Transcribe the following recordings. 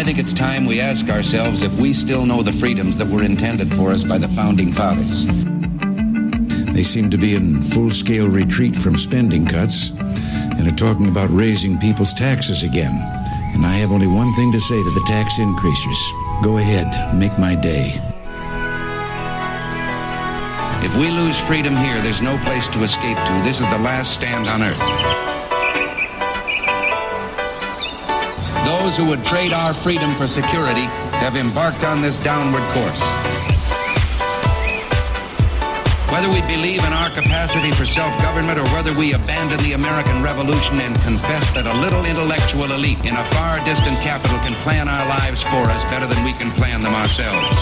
think it's time we ask ourselves if we still know the freedoms that were intended for us by the Founding Fathers. They seem to be in full-scale retreat from spending cuts and are talking about raising people's taxes again. And I have only one thing to say to the tax increasers. Go ahead, make my day. If we lose freedom here, there's no place to escape to. This is the last stand on earth. Those who would trade our freedom for security have embarked on this downward course. Whether we believe in our capacity for self-government or whether we abandon the American Revolution and confess that a little intellectual elite in a far distant capital can plan our lives for us better than we can plan them ourselves.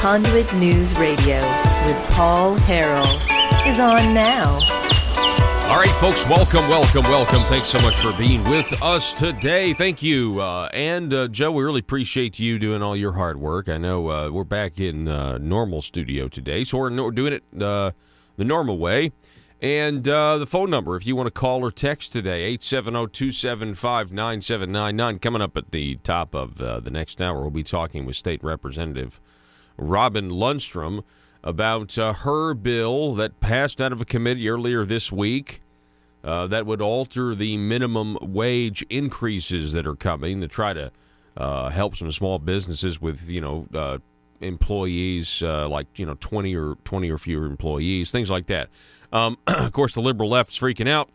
Conduit News Radio with Paul Harrell is on now. All right, folks, welcome. Thanks so much for being with us today. Thank you. And Joe, we really appreciate you doing all your hard work. I know we're back in normal studio today, so we're doing it the normal way. And the phone number, if you want to call or text today, 870-275-9799. Coming up at the top of the next hour, we'll be talking with State Representative Robin Lundstrom about her bill that passed out of a committee earlier this week that would alter the minimum wage increases that are coming to try to help some small businesses with, employees 20 or fewer employees, things like that. Of course, the liberal left's freaking out,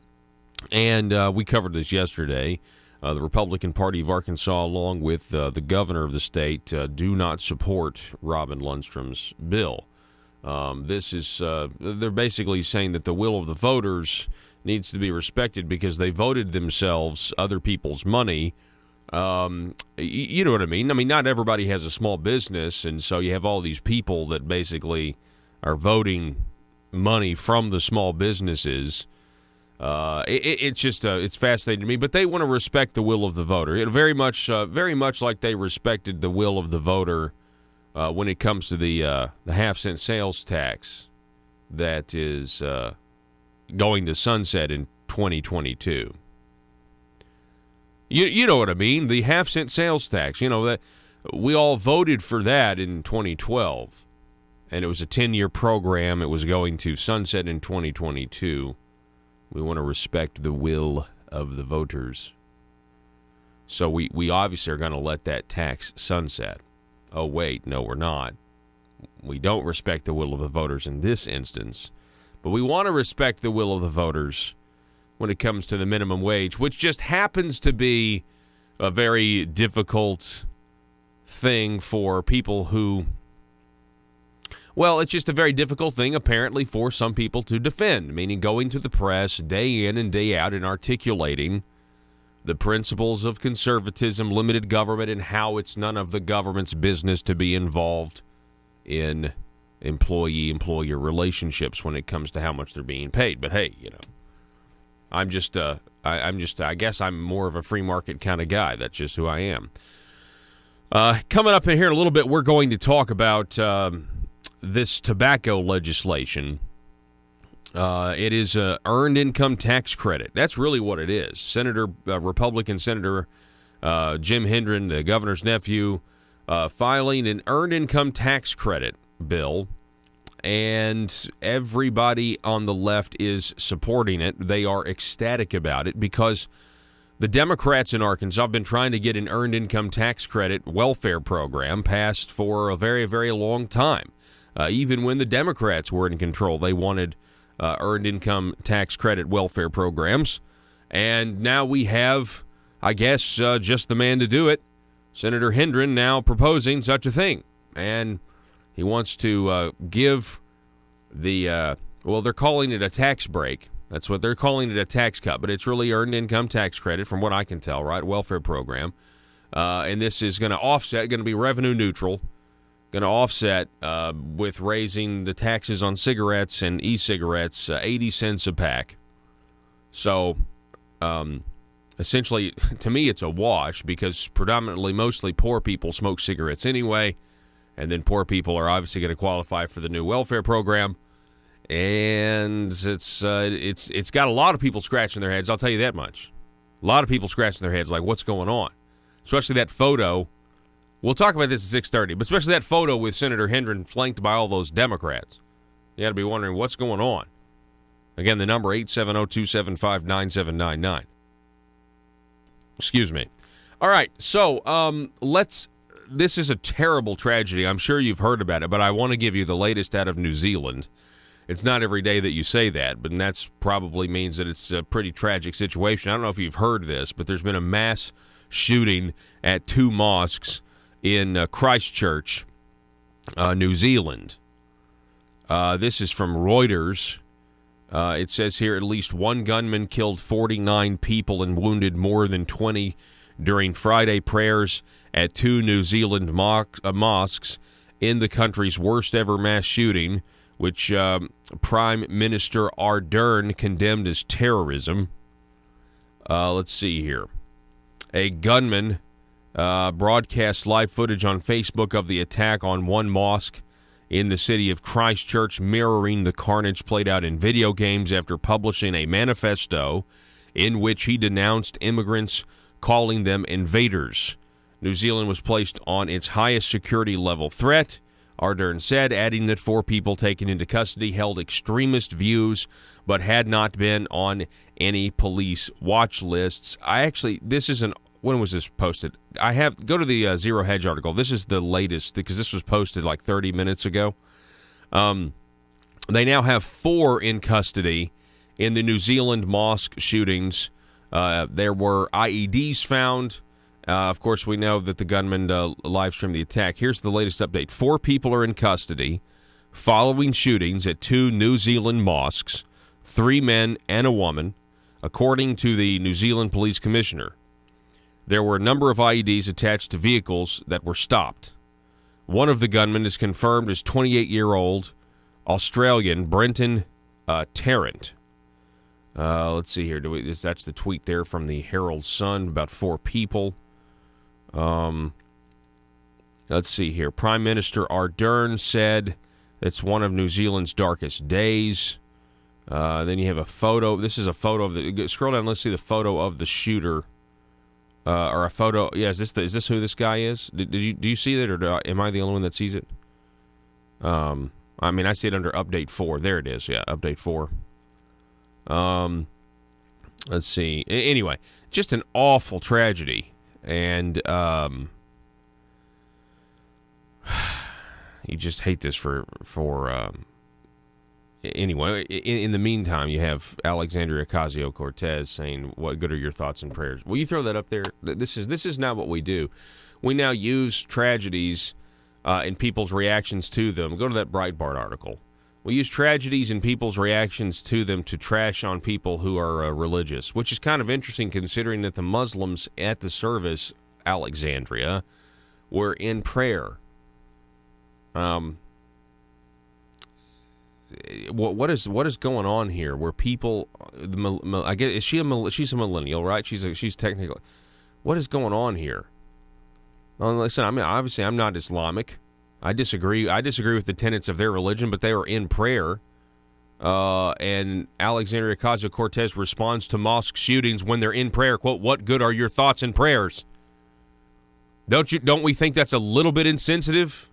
and we covered this yesterday. The Republican Party of Arkansas, along with the governor of the state, do not support Robin Lundstrom's bill. They're basically saying that the will of the voters needs to be respected because they voted themselves other people's money. You know what I mean? I mean, not everybody has a small business, and so you have all these people that basically are voting money from the small businesses. It's fascinating to me, but they want to respect the will of the voter. Very much like they respected the will of the voter when it comes to the half-cent sales tax that is going to sunset in 2022. You know what I mean? The half-cent sales tax. You know that we all voted for that in 2012, and it was a 10-year program. It was going to sunset in 2022. We want to respect the will of the voters. So we obviously are going to let that tax sunset. Oh, wait, no, we're not. We don't respect the will of the voters in this instance, but we want to respect the will of the voters when it comes to the minimum wage, which just happens to be a very difficult thing for people who, well, it's just a very difficult thing, apparently, for some people to defend, meaning going to the press day in and day out and articulating the principles of conservatism, limited government, and how it's none of the government's business to be involved in employee-employer relationships when it comes to how much they're being paid. But hey, I guess I'm more of a free market kind of guy. That's just who I am. Coming up in here in a little bit, we're going to talk about this tobacco legislation. It is an earned income tax credit. That's really what it is. Republican Senator Jim Hendren, the governor's nephew, filing an earned income tax credit bill, and everybody on the left is supporting it. They are ecstatic about it because the Democrats in Arkansas have been trying to get an earned income tax credit welfare program passed for a very, very long time. Even when the Democrats were in control, they wanted earned income tax credit welfare programs. And now we have, I guess, just the man to do it. Senator Hendren now proposing such a thing. And he wants to give they're calling it a tax break. That's what they're calling it, a tax cut. But it's really earned income tax credit from what I can tell, right? Welfare program. And this is going to be revenue neutral. Going to offset with raising the taxes on cigarettes and e-cigarettes 80 cents a pack. So essentially, to me, it's a wash because mostly poor people smoke cigarettes anyway, and then poor people are obviously going to qualify for the new welfare program. And it's got a lot of people scratching their heads, I'll tell you that much. A lot of people scratching their heads like, what's going on? especially that photo. We'll talk about this at 6:30, but especially that photo with Senator Hendren flanked by all those Democrats. You got to be wondering what's going on. Again, the number 870-275-9799. Excuse me. All right, so this is a terrible tragedy. I'm sure you've heard about it, but I want to give you the latest out of New Zealand. It's not every day that you say that, but that probably means that it's a pretty tragic situation. I don't know if you've heard this, but there's been a mass shooting at 2 mosques in Christchurch, New Zealand. This is from Reuters. It says here at least 1 gunman killed 49 people and wounded more than 20 during Friday prayers at 2 New Zealand mosques in the country's worst ever mass shooting, which Prime Minister Ardern condemned as terrorism. Let's see here. A gunman broadcast live footage on Facebook of the attack on 1 mosque in the city of Christchurch, mirroring the carnage played out in video games after publishing a manifesto in which he denounced immigrants, calling them invaders. New Zealand was placed on its highest security level threat, Ardern said, adding that 4 people taken into custody held extremist views but had not been on any police watch lists. When was this posted? Go to the Zero Hedge article. This is the latest because this was posted like 30 minutes ago. They now have 4 in custody in the New Zealand mosque shootings. There were IEDs found. Of course, we know that the gunman live streamed the attack. Here's the latest update. 4 people are in custody following shootings at 2 New Zealand mosques, 3 men and a woman, according to the New Zealand Police Commissioner. There were a number of IEDs attached to vehicles that were stopped. One of the gunmen is confirmed as 28-year-old Australian Brenton Tarrant. Let's see here. That's the tweet there from the Herald Sun about 4 people. Let's see here. Prime Minister Ardern said it's one of New Zealand's darkest days. Then you have a photo. This is a photo of the. Scroll down. Let's see the photo of the shooter. Or a photo. Yeah, is this who this guy is? Do you see that, or am I the only one that sees it? I mean, I see it under Update 4. There it is. Yeah, Update 4. Let's see. Anyway, just an awful tragedy, and you just hate this for anyway. In the meantime, you have Alexandria Ocasio-Cortez saying, "What good are your thoughts and prayers?" Will you throw that up there? This is not what we do. We now use tragedies and people's reactions to them. Go to that Breitbart article. We use tragedies and people's reactions to them to trash on people who are religious, which is kind of interesting considering that the Muslims at the service, Alexandria, were in prayer. What is going on here? Where people, I guess she's a millennial, right? She's technically. What is going on here? Well, listen, I mean, obviously, I'm not Islamic. I disagree with the tenets of their religion, but they were in prayer. And Alexandria Ocasio-Cortez responds to mosque shootings when they're in prayer. Quote, "What good are your thoughts and prayers?" Don't we think that's a little bit insensitive?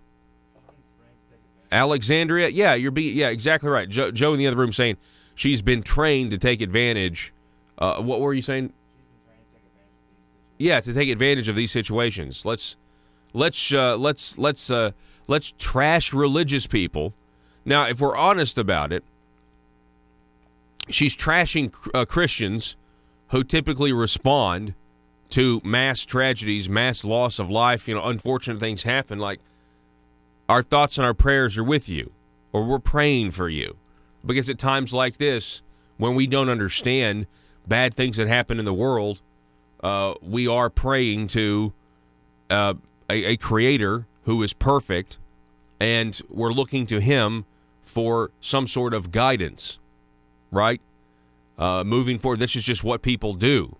Alexandria, yeah, exactly right. Joe in the other room saying she's been trained to take advantage. What were you saying? Yeah, to take advantage of these situations. Let's trash religious people. Now, if we're honest about it, she's trashing Christians who typically respond to mass tragedies, mass loss of life. Unfortunate things happen. Like, our thoughts and our prayers are with you, or we're praying for you, because at times like this, when we don't understand bad things that happen in the world, we are praying to a creator who is perfect, and we're looking to him for some sort of guidance, right? Moving forward, this is just what people do.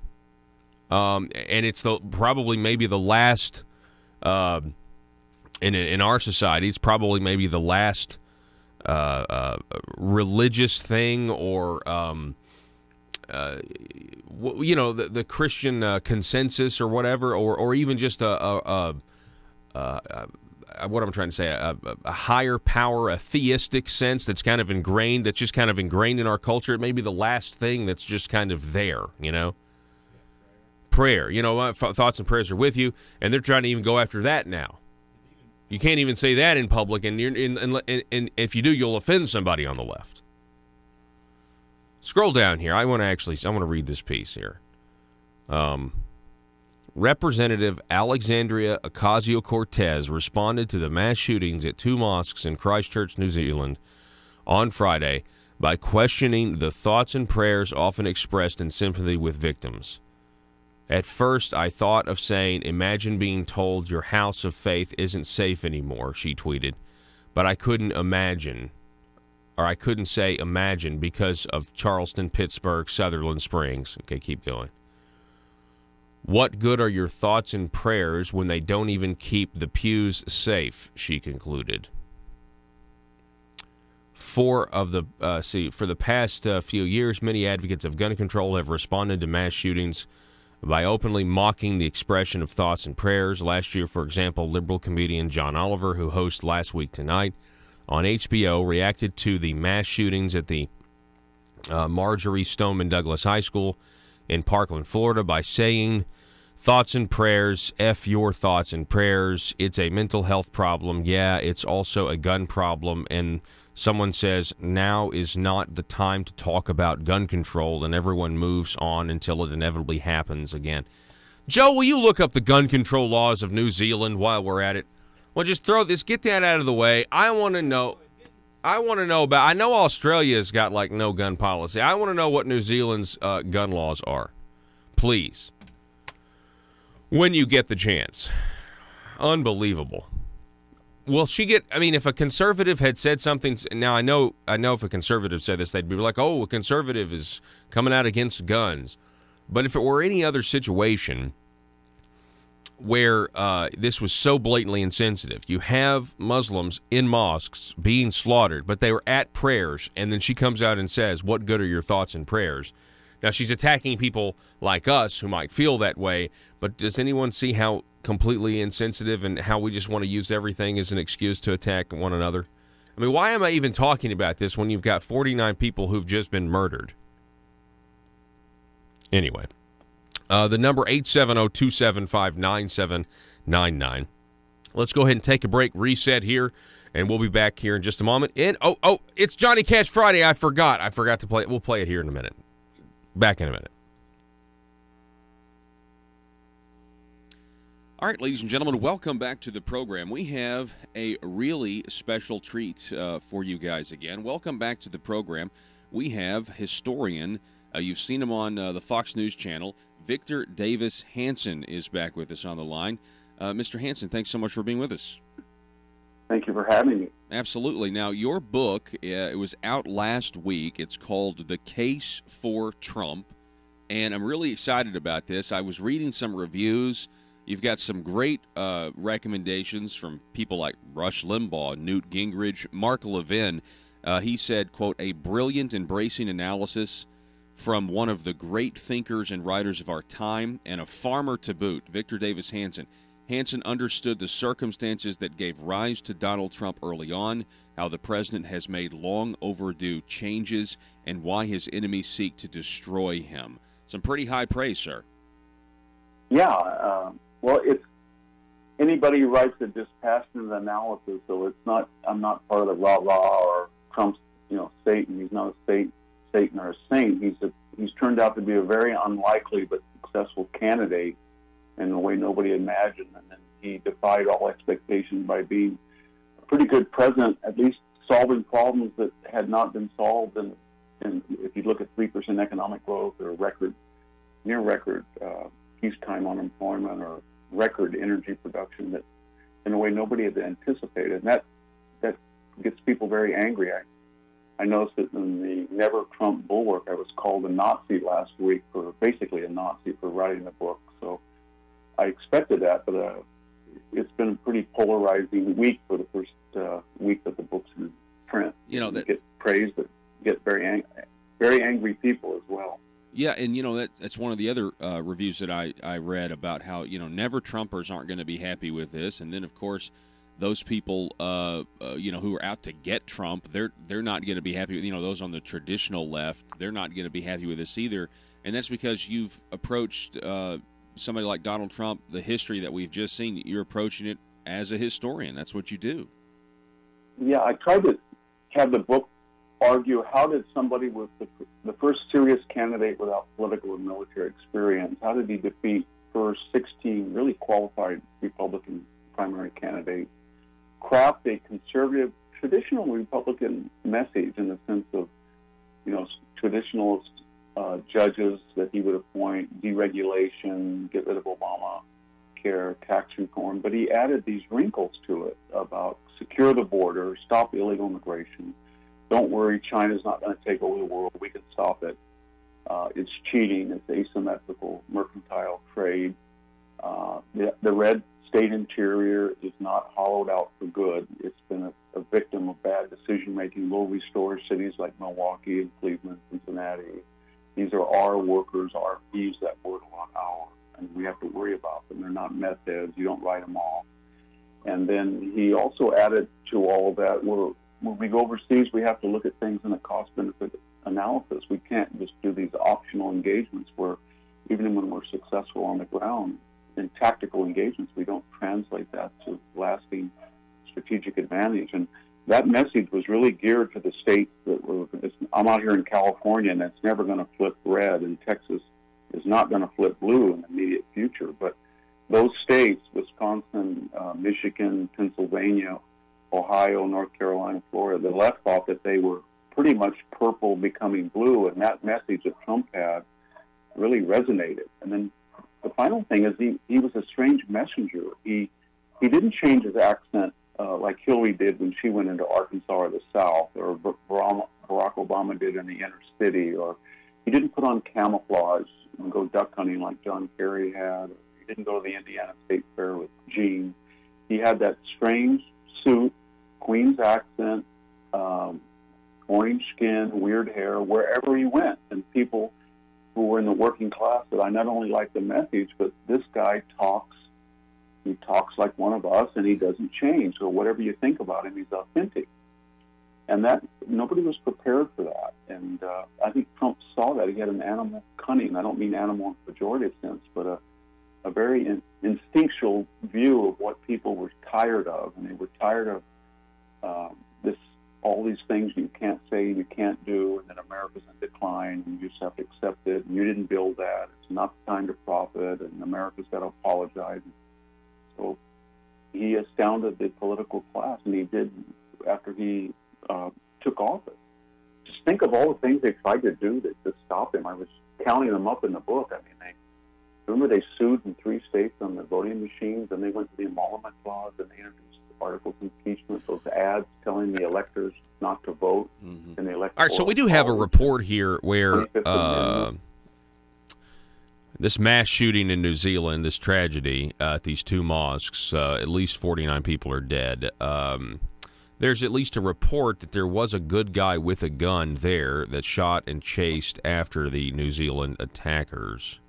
And it's probably maybe the last, in our society, it's probably maybe the last religious thing or the Christian consensus or whatever, or even just what I'm trying to say, a higher power, a theistic sense that's just kind of ingrained in our culture. It may be the last thing that's just kind of there, Prayer, thoughts and prayers are with you, and they're trying to even go after that now. You can't even say that in public, and if you do, you'll offend somebody on the left. Scroll down here. I want to read this piece here. Representative Alexandria Ocasio-Cortez responded to the mass shootings at 2 mosques in Christchurch, New Zealand, on Friday by questioning the thoughts and prayers often expressed in sympathy with victims. At first, I thought of saying, imagine being told your house of faith isn't safe anymore, she tweeted. But I couldn't say imagine because of Charleston, Pittsburgh, Sutherland Springs. Okay, keep going. What good are your thoughts and prayers when they don't even keep the pews safe, she concluded. For the past few years, many advocates of gun control have responded to mass shootings by openly mocking the expression of thoughts and prayers. Last year, for example, liberal comedian John Oliver, who hosts Last Week Tonight on HBO, reacted to the mass shootings at the Marjorie Stoneman Douglas High School in Parkland, Florida, by saying, thoughts and prayers, F your thoughts and prayers. It's a mental health problem. Yeah, it's also a gun problem. And someone says, now is not the time to talk about gun control, and everyone moves on until it inevitably happens again. Joe, will you look up the gun control laws of New Zealand while we're at it? Well, just get that out of the way. I want to know about, I know Australia's got like no gun policy. I want to know what New Zealand's gun laws are. Please. When you get the chance. Unbelievable. Will she get, if a conservative had said something, now I know if a conservative said this, they'd be like, oh, a conservative is coming out against guns. But if it were any other situation where this was so blatantly insensitive, you have Muslims in mosques being slaughtered, but they were at prayers, and then she comes out and says, what good are your thoughts and prayers? Now, she's attacking people like us who might feel that way, but does anyone see how completely insensitive and how we just want to use everything as an excuse to attack one another? Why am I even talking about this when you've got 49 people who've just been murdered? Anyway, the number 870-275-9799. Let's go ahead and take a break, reset here, and we'll be back here in just a moment. And it's Johnny Cash Friday. I forgot to play it. We'll play it here in a minute. Back in a minute. All right, ladies and gentlemen, welcome back to the program. We have a really special treat for you guys again. Welcome back to the program. We have historian, you've seen him on the Fox News channel, Victor Davis Hanson is back with us on the line. Mr. Hanson, thanks so much for being with us. Thank you for having me. Absolutely. Now, your book, it was out last week. It's called The Case for Trump, and I'm really excited about this. I was reading some reviews. You've got some great recommendations from people like Rush Limbaugh, Newt Gingrich, Mark Levin. He said, quote, a brilliant, embracing analysis from one of the great thinkers and writers of our time, and a farmer to boot, Victor Davis Hanson. Hanson understood the circumstances that gave rise to Donald Trump early on, how the president has made long overdue changes, and why his enemies seek to destroy him. Some pretty high praise, sir. Yeah, well, it's anybody who writes a dispassionate analysis, so it's not, I'm not part of the rah-rah or Trump's, Satan. He's not a Satan or a saint. He's turned out to be a very unlikely but successful candidate in a way nobody imagined, and then he defied all expectation by being a pretty good president, at least solving problems that had not been solved. And if you look at 3% economic growth or near record peacetime unemployment or record energy production, that in a way nobody had anticipated, and that gets people very angry. I noticed that in the Never Trump Bulwark, I was called a Nazi last week, basically a Nazi for writing the book. So I expected that, but it's been a pretty polarizing week for the first week that the book's in print. You get praise, but get very angry people as well. Yeah, and that's one of the other reviews that I read about how never Trumpers aren't going to be happy with this, and then of course those people who are out to get Trump, they're not going to be happy with those on the traditional left. They're not going to be happy with this either, and that's because you've approached somebody like Donald Trump, the history that we've just seen. You're approaching it as a historian. That's what you do. Yeah, I tried to have the book argue how did somebody with the first serious candidate without political and military experience, how did he defeat first 16 really qualified Republican primary candidates, craft a conservative, traditional Republican message in the sense of, traditionalist judges that he would appoint, deregulation, get rid of Obamacare, tax reform, but he added these wrinkles to it about secure the border, stop illegal immigration. Don't worry, China's not going to take over the world. We can stop it. It's cheating. It's asymmetrical mercantile trade. The red state interior is not hollowed out for good. It's been a victim of bad decision-making. We'll restore cities like Milwaukee and Cleveland, Cincinnati. These are our workers. We use that word a lot, our, and we have to worry about them. They're not meth heads. You don't write them off. And then he also added to all of that, when we go overseas, we have to look at things in a cost-benefit analysis. We can't just do these optional engagements where, even when we're successful on the ground, in tactical engagements, we don't translate that to lasting strategic advantage. And that message was really geared to the states that were, I'm out here in California, and that's never going to flip red, and Texas is not going to flip blue in the immediate future. But those states, Wisconsin, Michigan, Pennsylvania, Ohio, North Carolina, Florida, the left thought that they were pretty much purple becoming blue, and that message that Trump had really resonated. And then the final thing is he was a strange messenger. He didn't change his accent like Hillary did when she went into Arkansas or the South, or Barack Obama did in the inner city, or he didn't put on camouflage and go duck hunting like John Kerry had. He didn't go to the Indiana State Fair with jeans. He had that strange suit, Queen's accent, orange skin, weird hair, wherever he went. And people who were in the working class said, I not only like the message, but this guy talks like one of us, and he doesn't change. So whatever you think about him, he's authentic. And that nobody was prepared for that. And I think Trump saw that. He had an animal cunning. I don't mean animal in a pejorative sense, but a very instinctual view of what people were tired of. And they were tired of all these things you can't say, you can't do, and then America's in decline, and you just have to accept it, and you didn't build that, it's not the time to profit, and America's got to apologize. So he astounded the political class, and he did after he took office. Just think of all the things they tried to do to stop him. I was counting them up in the book. I mean, remember they sued in 3 states on the voting machines, and they went to the emolument clause, and they introduced articles of impeachment, those ads telling the electors not to vote. Mm-hmm. And the electors. All right, so we do have a report here where this mass shooting in New Zealand, this tragedy at these 2 mosques, at least 49 people are dead. There's at least a report that there was a good guy with a gun there that shot and chased after the New Zealand attackers.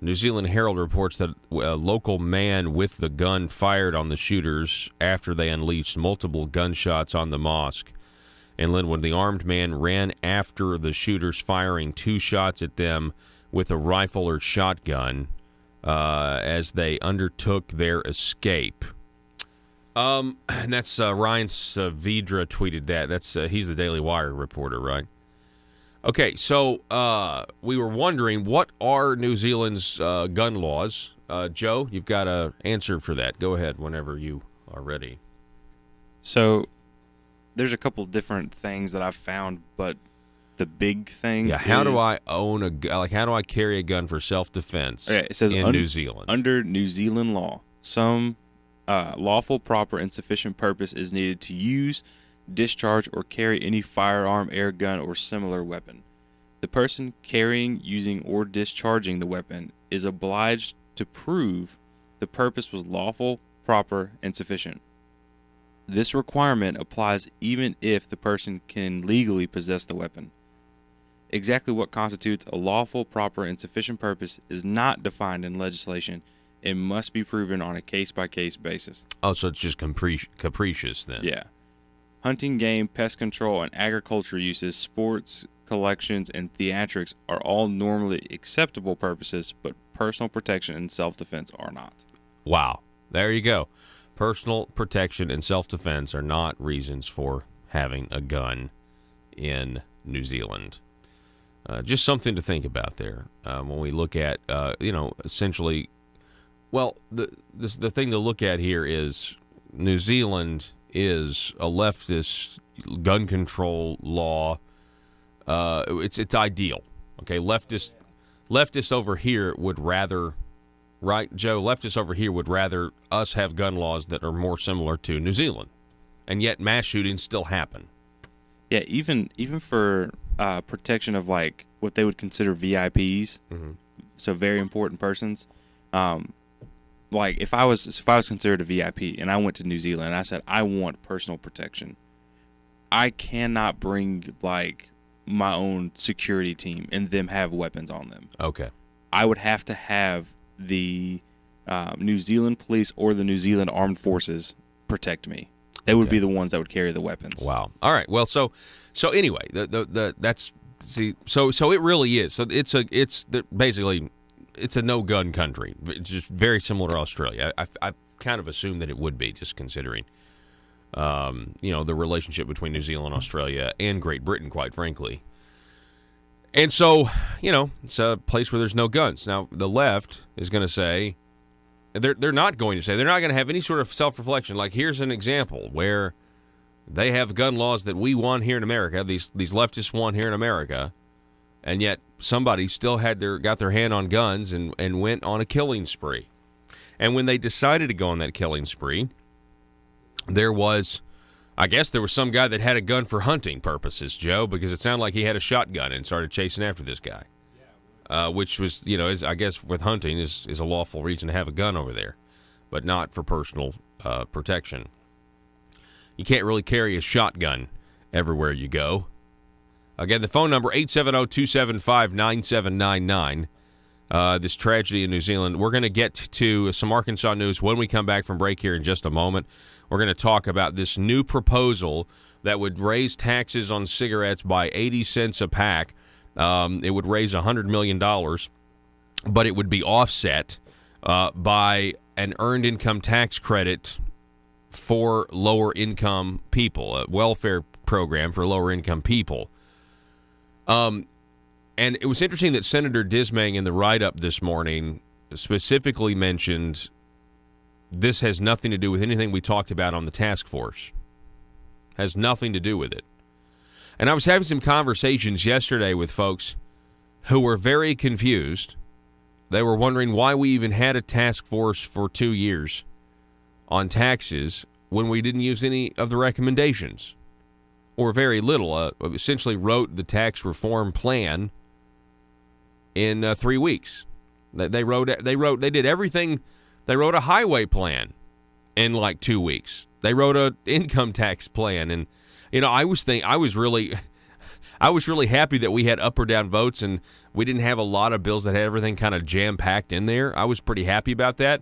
New Zealand Herald reports that a local man with the gun fired on the shooters after they unleashed multiple gunshots on the mosque. And then when the armed man ran after the shooters, firing 2 shots at them with a rifle or shotgun as they undertook their escape. And that's Ryan Saavedra tweeted that. That's he's the Daily Wire reporter, right? Okay, so we were wondering, what are New Zealand's gun laws? Joe, you've got an answer for that. Go ahead whenever you are ready. So there's a couple different things that I've found, but the big thing how do I own a gun? Like, how do I carry a gun for self-defense it says in New Zealand? Under New Zealand law, some lawful, proper, and sufficient purpose is needed to use, discharge, or carry any firearm, air gun, or similar weapon. The person carrying, using, or discharging the weapon is obliged to prove the purpose was lawful, proper, and sufficient. This requirement applies even if the person can legally possess the weapon. Exactly what constitutes a lawful, proper, and sufficient purpose is not defined in legislation. It must be proven on a case-by-case basis. Oh, so it's just capricious then. Yeah. Hunting, game, pest control, and agriculture uses, sports, collections, and theatrics are all normally acceptable purposes, but personal protection and self-defense are not. Wow. There you go. Personal protection and self-defense are not reasons for having a gun in New Zealand. Just something to think about there when we look at, essentially, well, the thing to look at here is New Zealand is a leftist gun control law. It's ideal. Okay, leftists over here would rather, right, Joe? Leftists over here would rather us have gun laws that are more similar to New Zealand, and yet mass shootings still happen. Yeah, even for protection of like what they would consider VIPs, so very important persons. Like if I was considered a VIP and I went to New Zealand and I said I want personal protection, I cannot bring like my own security team and them have weapons on them. Okay. I would have to have the New Zealand police or the New Zealand Armed Forces protect me. They would be the ones that would carry the weapons. Wow. All right. Well, so anyway, that's so it really is. So basically it's a no gun country. It's just very similar to Australia. I kind of assumed that it would be, just considering the relationship between New Zealand, Australia, and Great Britain, quite frankly. And so, it's a place where there's no guns. Now, the left is going to say, they're not going to say, they're not going to have any sort of self-reflection. Like, here's an example where they have gun laws that we want here in America, these leftists want here in America, and yet somebody still got their hand on guns and went on a killing spree. And when they decided to go on that killing spree, there was some guy that had a gun for hunting purposes, Joe, because it sounded like he had a shotgun and started chasing after this guy, which was, I guess with hunting is a lawful reason to have a gun over there, but not for personal protection. You can't really carry a shotgun everywhere you go. Again, the phone number, 870-275-9799. This tragedy in New Zealand. We're going to get to some Arkansas news when we come back from break here in just a moment. We're going to talk about this new proposal that would raise taxes on cigarettes by 80 cents a pack. It would raise $100 million, but it would be offset by an earned income tax credit for lower-income people, a welfare program for lower-income people. And it was interesting that Senator Dismang in the write-up this morning specifically mentioned this has nothing to do with anything we talked about on the task force. Has nothing to do with it. And I was having some conversations yesterday with folks who were very confused. They were wondering why we even had a task force for 2 years on taxes when we didn't use any of the recommendations, or very little. Essentially wrote the tax reform plan in 3 weeks. They did everything. They wrote a highway plan in like 2 weeks. They wrote an income tax plan, and I was really happy that we had up or down votes, and we didn't have a lot of bills that had everything kind of jam packed in there. I was pretty happy about that,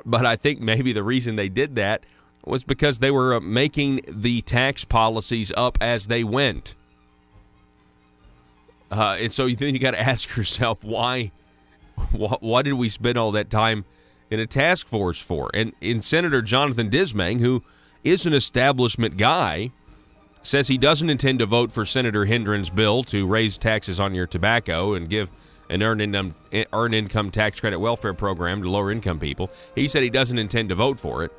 but I think maybe the reason they did that was because they were making the tax policies up as they went. And so then you got to ask yourself, why did we spend all that time in a task force for? And Senator Jonathan Dismang, who is an establishment guy, says he doesn't intend to vote for Senator Hendren's bill to raise taxes on your tobacco and give an earned income tax credit welfare program to lower income people. He said he doesn't intend to vote for it.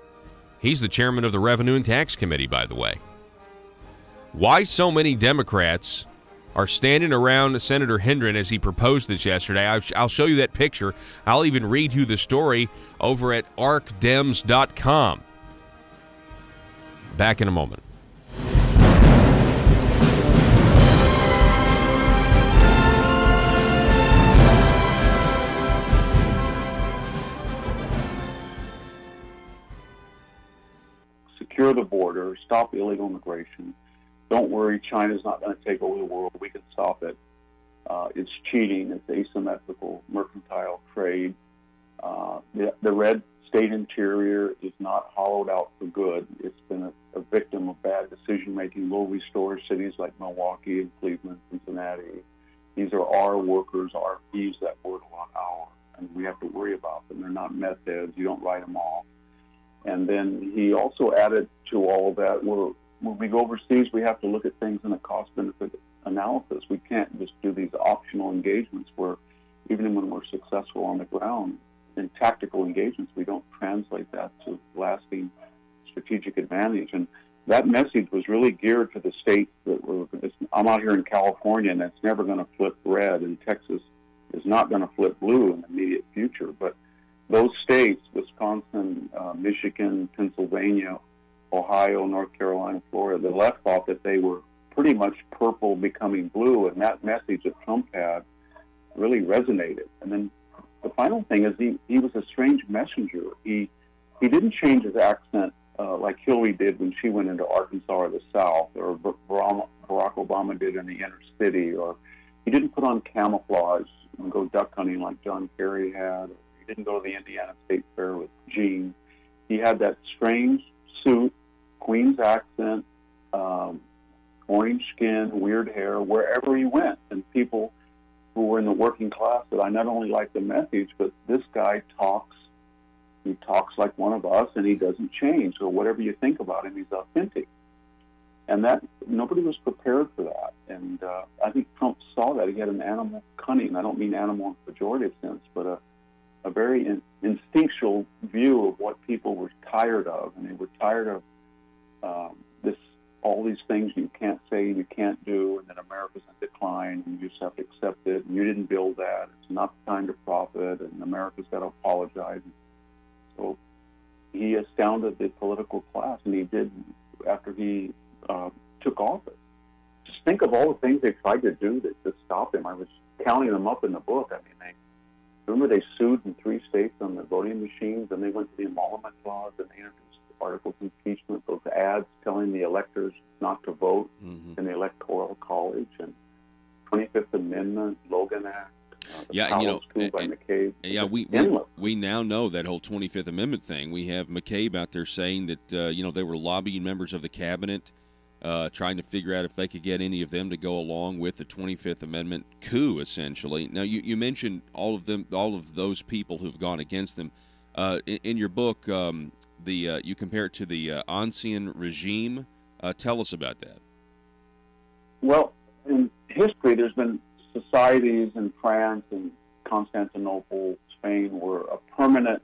He's the chairman of the Revenue and Tax Committee, by the way. Why so many Democrats are standing around Senator Hendren as he proposed this yesterday? I'll show you that picture. I'll even read you the story over at arcdems.com. Back in a moment. Secure the border, stop illegal immigration. Don't worry, China's not going to take over the world. We can stop it. It's cheating. It's asymmetrical mercantile trade. The red state interior is not hollowed out for good. It's been a victim of bad decision-making. We'll restore cities like Milwaukee and Cleveland, Cincinnati. These are our workers, our, we use that word a lot, our, and we have to worry about them. They're not meth heads. You don't write them off. And then he also added to all of that, when we go overseas, we have to look at things in a cost-benefit analysis. We can't just do these optional engagements where even when we're successful on the ground, in tactical engagements, we don't translate that to lasting strategic advantage. And that message was really geared to the states that were, I'm out here in California, and it's never going to flip red, and Texas is not going to flip blue in the immediate future. But those states, Wisconsin, Michigan, Pennsylvania, Ohio, North Carolina, Florida, the left thought that they were pretty much purple becoming blue, and that message that Trump had really resonated. And then the final thing is he was a strange messenger. He didn't change his accent like Hillary did when she went into Arkansas or the South, or Barack Obama did in the inner city, or he didn't put on camouflage and go duck hunting like John Kerry had. He didn't go to the Indiana State Fair with jeans. He had that strange suit, Queen's accent, orange skin, weird hair, wherever he went. And people who were in the working class said, I not only like the message, but this guy talks like one of us, and he doesn't change. So whatever you think about him, he's authentic. And that nobody was prepared for that. And I think Trump saw that. He had an animal cunning. I don't mean animal in a pejorative sense, but a very instinctual view of what people were tired of. And they were tired of all these things you can't say, you can't do, and that America's in decline, and you just have to accept it. And you didn't build that. It's not the time to profit, and America's got to apologize. So he astounded the political class, and he did after he took office. Just think of all the things they tried to do to stop him. I was counting them up in the book. I mean, remember they sued in 3 states on the voting machines, and they went to the emolument clause, and they introduced articles of impeachment, those ads telling the electors not to vote in the Electoral College, and 25th Amendment, Logan Act, School by McCabe. Yeah, we now know that whole 25th Amendment thing. We have McCabe out there saying that they were lobbying members of the cabinet, trying to figure out if they could get any of them to go along with the 25th Amendment coup, essentially. Now, you mentioned all of those people who've gone against them. In your book, you compare it to the Ancien regime. Tell us about that. Well, in history, there's been societies in France and Constantinople, Spain, where a permanent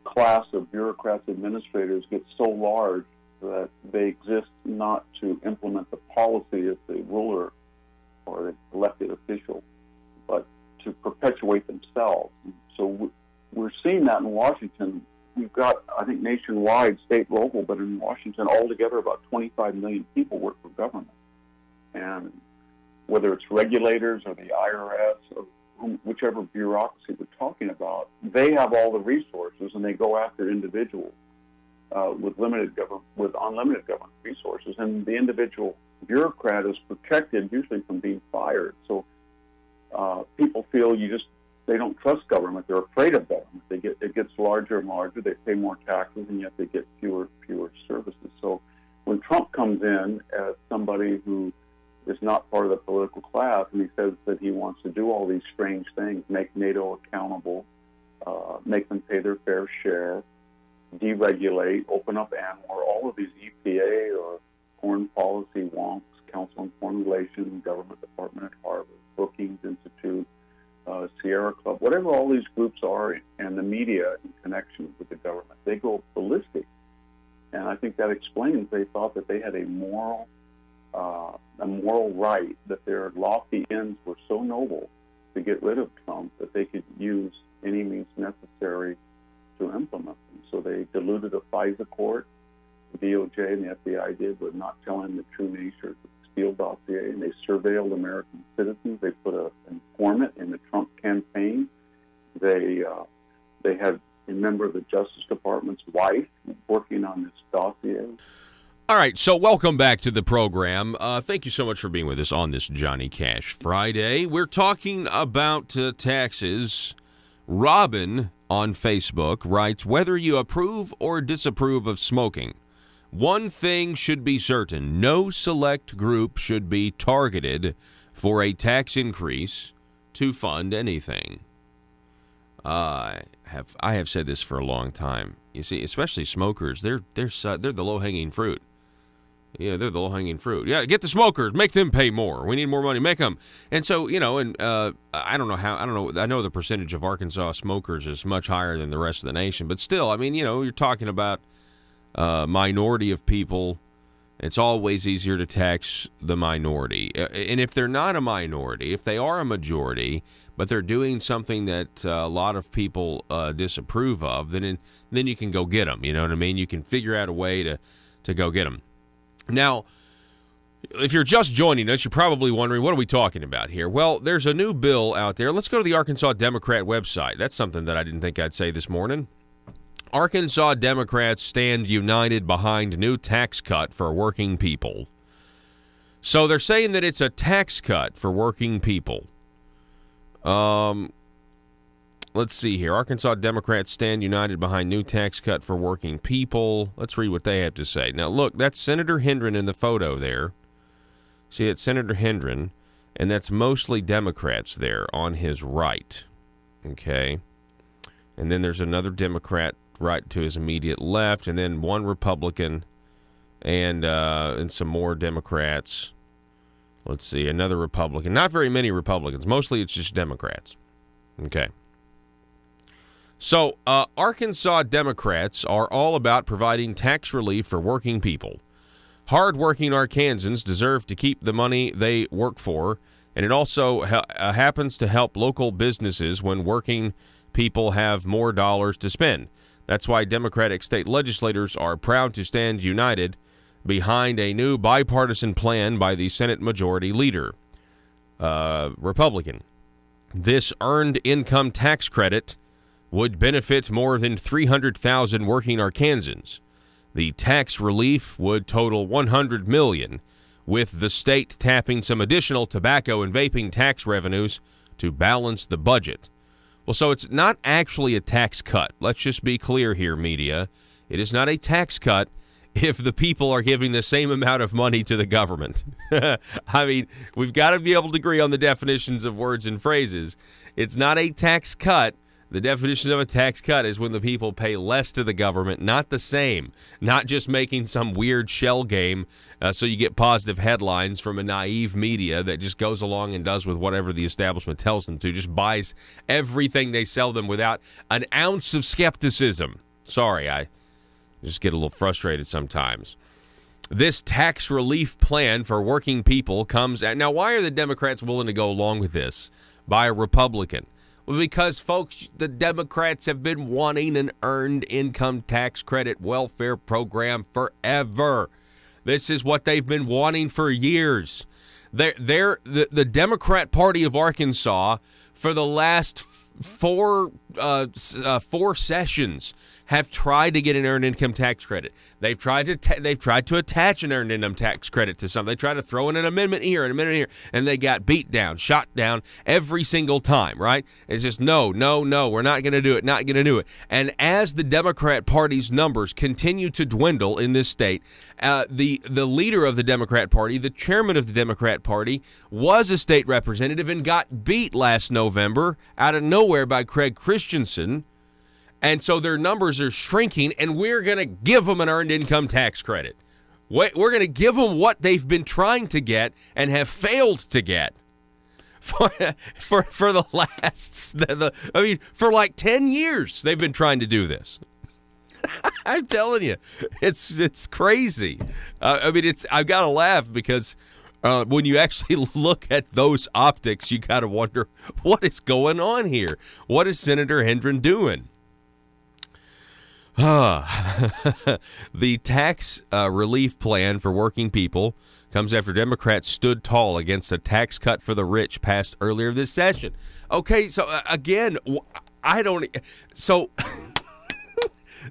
class of bureaucrats, administrators get so large that they exist not to implement the policy of the ruler or the elected official, but to perpetuate themselves. So we're seeing that in Washington. We've got, I think, nationwide, state, local, but in Washington, altogether, about 25 million people work for government. And whether it's regulators or the IRS or whichever bureaucracy we're talking about, they have all the resources, and they go after individuals with unlimited government resources. And the individual bureaucrat is protected usually from being fired. So people feel they don't trust government. They're afraid of government. It gets larger and larger. They pay more taxes, and yet they get fewer services. So when Trump comes in as somebody who is not part of the political class, and he says that he wants to do all these strange things, make NATO accountable, make them pay their fair share, deregulate, open up ANWR, all of these EPA or foreign policy wonks, Council on Foreign Relations, Government Department at Harvard, Brookings Institute, Sierra Club, whatever all these groups are, and the media in connection with the government, they go ballistic. And I think that explains they thought that they had a moral right, that their lofty ends were so noble to get rid of Trump that they could use any means necessary to implement them. So they diluted a FISA court. The DOJ and the FBI did, but not telling the true nature of the Steele dossier, and they surveilled American citizens. They put an informant in the Trump campaign. They had a member of the Justice Department's wife working on this dossier. All right, so welcome back to the program. Thank you so much for being with us on this Johnny Cash Friday. We're talking about taxes. Robin on Facebook writes, whether you approve or disapprove of smoking, one thing should be certain. No select group should be targeted for a tax increase to fund anything. I have said this for a long time. You see, especially smokers, they're the low-hanging fruit. Yeah, they're the low-hanging fruit. Yeah, get the smokers, make them pay more. We need more money, make them. And so, I don't know. I know the percentage of Arkansas smokers is much higher than the rest of the nation, but still, I mean, you're talking about minority of people. It's always easier to tax the minority. And if they're not a minority, if they are a majority, but they're doing something that a lot of people disapprove of, then you can go get them. You know what I mean? You can figure out a way to go get them. Now, if you're just joining us, you're probably wondering, what are we talking about here? Well, there's a new bill out there. Let's go to the Arkansas Democrat website. That's something that I didn't think I'd say this morning. Arkansas Democrats stand united behind new tax cut for working people. So they're saying that it's a tax cut for working people. Let's see here. Arkansas Democrats stand united behind new tax cut for working people. Let's read what they have to say. Now, look, that's Senator Hendren in the photo there. See, it's Senator Hendren, and that's mostly Democrats there on his right. Okay. And then there's another Democrat right to his immediate left, and then one Republican and some more Democrats. Let's see, another Republican. Not very many Republicans. Mostly it's just Democrats. Okay. So, Arkansas Democrats are all about providing tax relief for working people. Hard-working Arkansans deserve to keep the money they work for, and it also happens to help local businesses when working people have more dollars to spend. That's why Democratic state legislators are proud to stand united behind a new bipartisan plan by the Senate Majority Leader, Republican. This earned income tax credit would benefit more than 300,000 working Arkansans. The tax relief would total $100 million, with the state tapping some additional tobacco and vaping tax revenues to balance the budget. Well, so it's not actually a tax cut. Let's just be clear here, media. It is not a tax cut if the people are giving the same amount of money to the government. I mean, we've got to be able to agree on the definitions of words and phrases. It's not a tax cut. The definition of a tax cut is when the people pay less to the government, not the same, not just making some weird shell game so you get positive headlines from a naive media that just goes along and does with whatever the establishment tells them to, just buys everything they sell them without an ounce of skepticism. Sorry, I just get a little frustrated sometimes. This tax relief plan for working people comes at... Now, why are the Democrats willing to go along with this by a Republican? Well, because, folks, the Democrats have been wanting an earned income tax credit welfare program forever. This is what they've been wanting for years. The Democrat Party of Arkansas, for the last four sessions, have tried to get an earned income tax credit. They've tried to attach an earned income tax credit to something. They tried to throw in an amendment here, and they got beat down, shot down every single time, right? It's just no, we're not going to do it, And as the Democrat Party's numbers continue to dwindle in this state, the leader of the Democrat Party, the chairman of the Democrat Party, was a state representative and got beat last November out of nowhere by Craig Christensen. And so their numbers are shrinking, and we're going to give them an earned income tax credit. We're going to give them what they've been trying to get and have failed to get for the last, for like 10 years they've been trying to do this. I'm telling you, it's crazy. I've got to laugh because when you actually look at those optics, you got to wonder, what is going on here? What is Senator Hendren doing? The tax relief plan for working people comes after Democrats stood tall against a tax cut for the rich passed earlier this session. Okay, so again,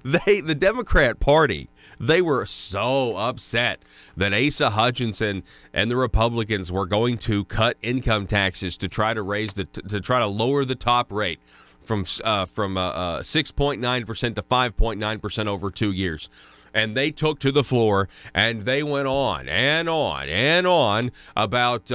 the Democrat Party, they were so upset that Asa Hutchinson and the Republicans were going to cut income taxes to try to lower the top rate from 6.9% to 5.9% over 2 years. And they took to the floor, and they went on and on and on about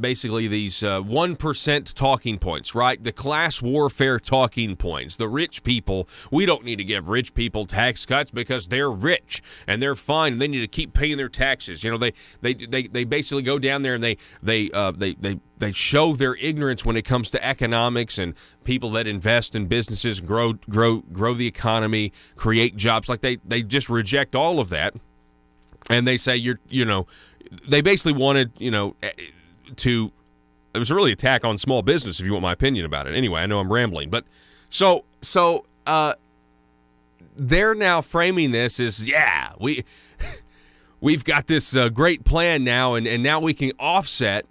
basically these 1% talking points, right? The class warfare talking points. The rich people, we don't need to give rich people tax cuts because they're rich and they're fine, and they need to keep paying their taxes. You know, they basically go down there and they show their ignorance when it comes to economics and people that invest in businesses, grow the economy, create jobs. Like they just reject all of that, and they say they basically wanted to. It was a really attack on small business, if you want my opinion about it. Anyway, I know I'm rambling, but so they're now framing this as we've got this great plan now, and now we can offset.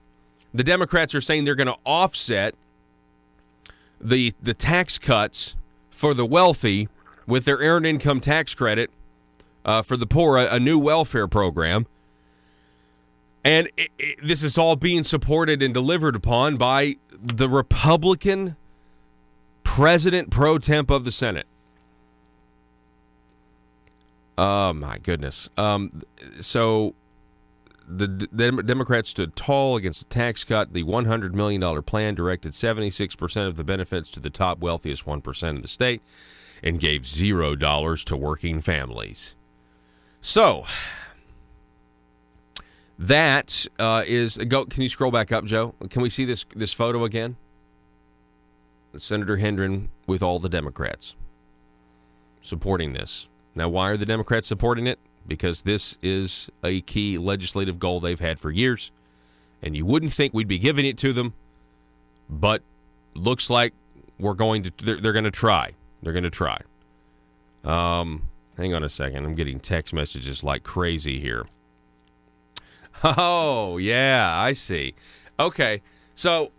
The Democrats are saying they're going to offset the tax cuts for the wealthy with their earned income tax credit for the poor, a new welfare program. And this is all being supported and delivered upon by the Republican president pro temp of the Senate. Oh, my goodness. So the Democrats stood tall against the tax cut. The $100 million plan directed 76% of the benefits to the top wealthiest 1% of the state and gave $0 to working families. So that is go. Can you scroll back up, Joe? Can we see this photo again? Senator Hendren with all the Democrats supporting this. Now, why are the Democrats supporting it? Because this is a key legislative goal they've had for years, and you wouldn't think we'd be giving it to them, but looks like they're going to try. They're going to try. Hang on a second. I'm getting text messages like crazy here. Oh, yeah, I see. Okay, so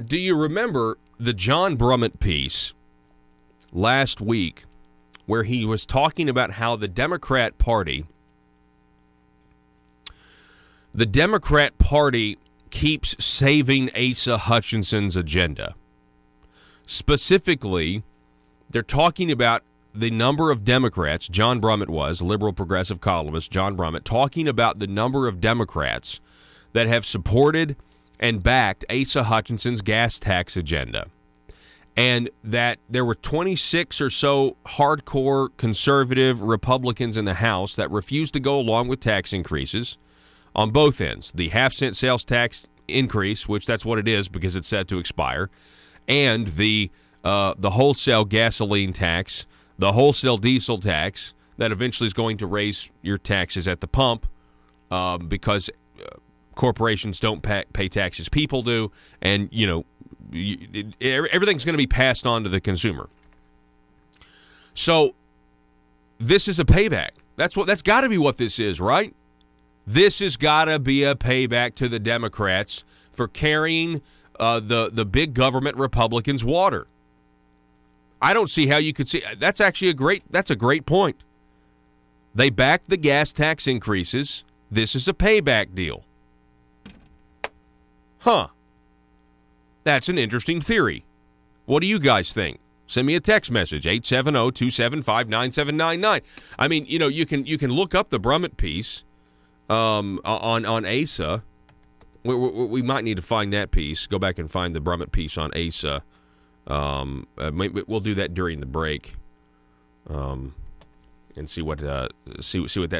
do you remember the John Brummett piece last week where he was talking about how the Democrat Party keeps saving Asa Hutchinson's agenda? Specifically, they're talking about the number of Democrats. John Brummett was a liberal progressive columnist, John Brummett, talking about the number of Democrats that have supported and backed Asa Hutchinson's gas tax agenda. And that there were 26 or so hardcore conservative Republicans in the House that refused to go along with tax increases on both ends. The half-cent sales tax increase, which that's what it is because it's set to expire, and the wholesale gasoline tax, the wholesale diesel tax that eventually is going to raise your taxes at the pump because corporations don't pay taxes, people do, and everything's going to be passed on to the consumer. So this is a payback. That's got to be what this is, right? This has got to be a payback to the Democrats for carrying the big government Republicans' water. I don't see how you could see. That's actually a great point. They backed the gas tax increases. This is a payback deal. Huh. That's an interesting theory. What do you guys think? Send me a text message, 870-275-9799. I mean, you can look up the Brummett piece on ASA. We might need to find that piece. Go back and find the Brummett piece on ASA. We'll do that during the break, and see what that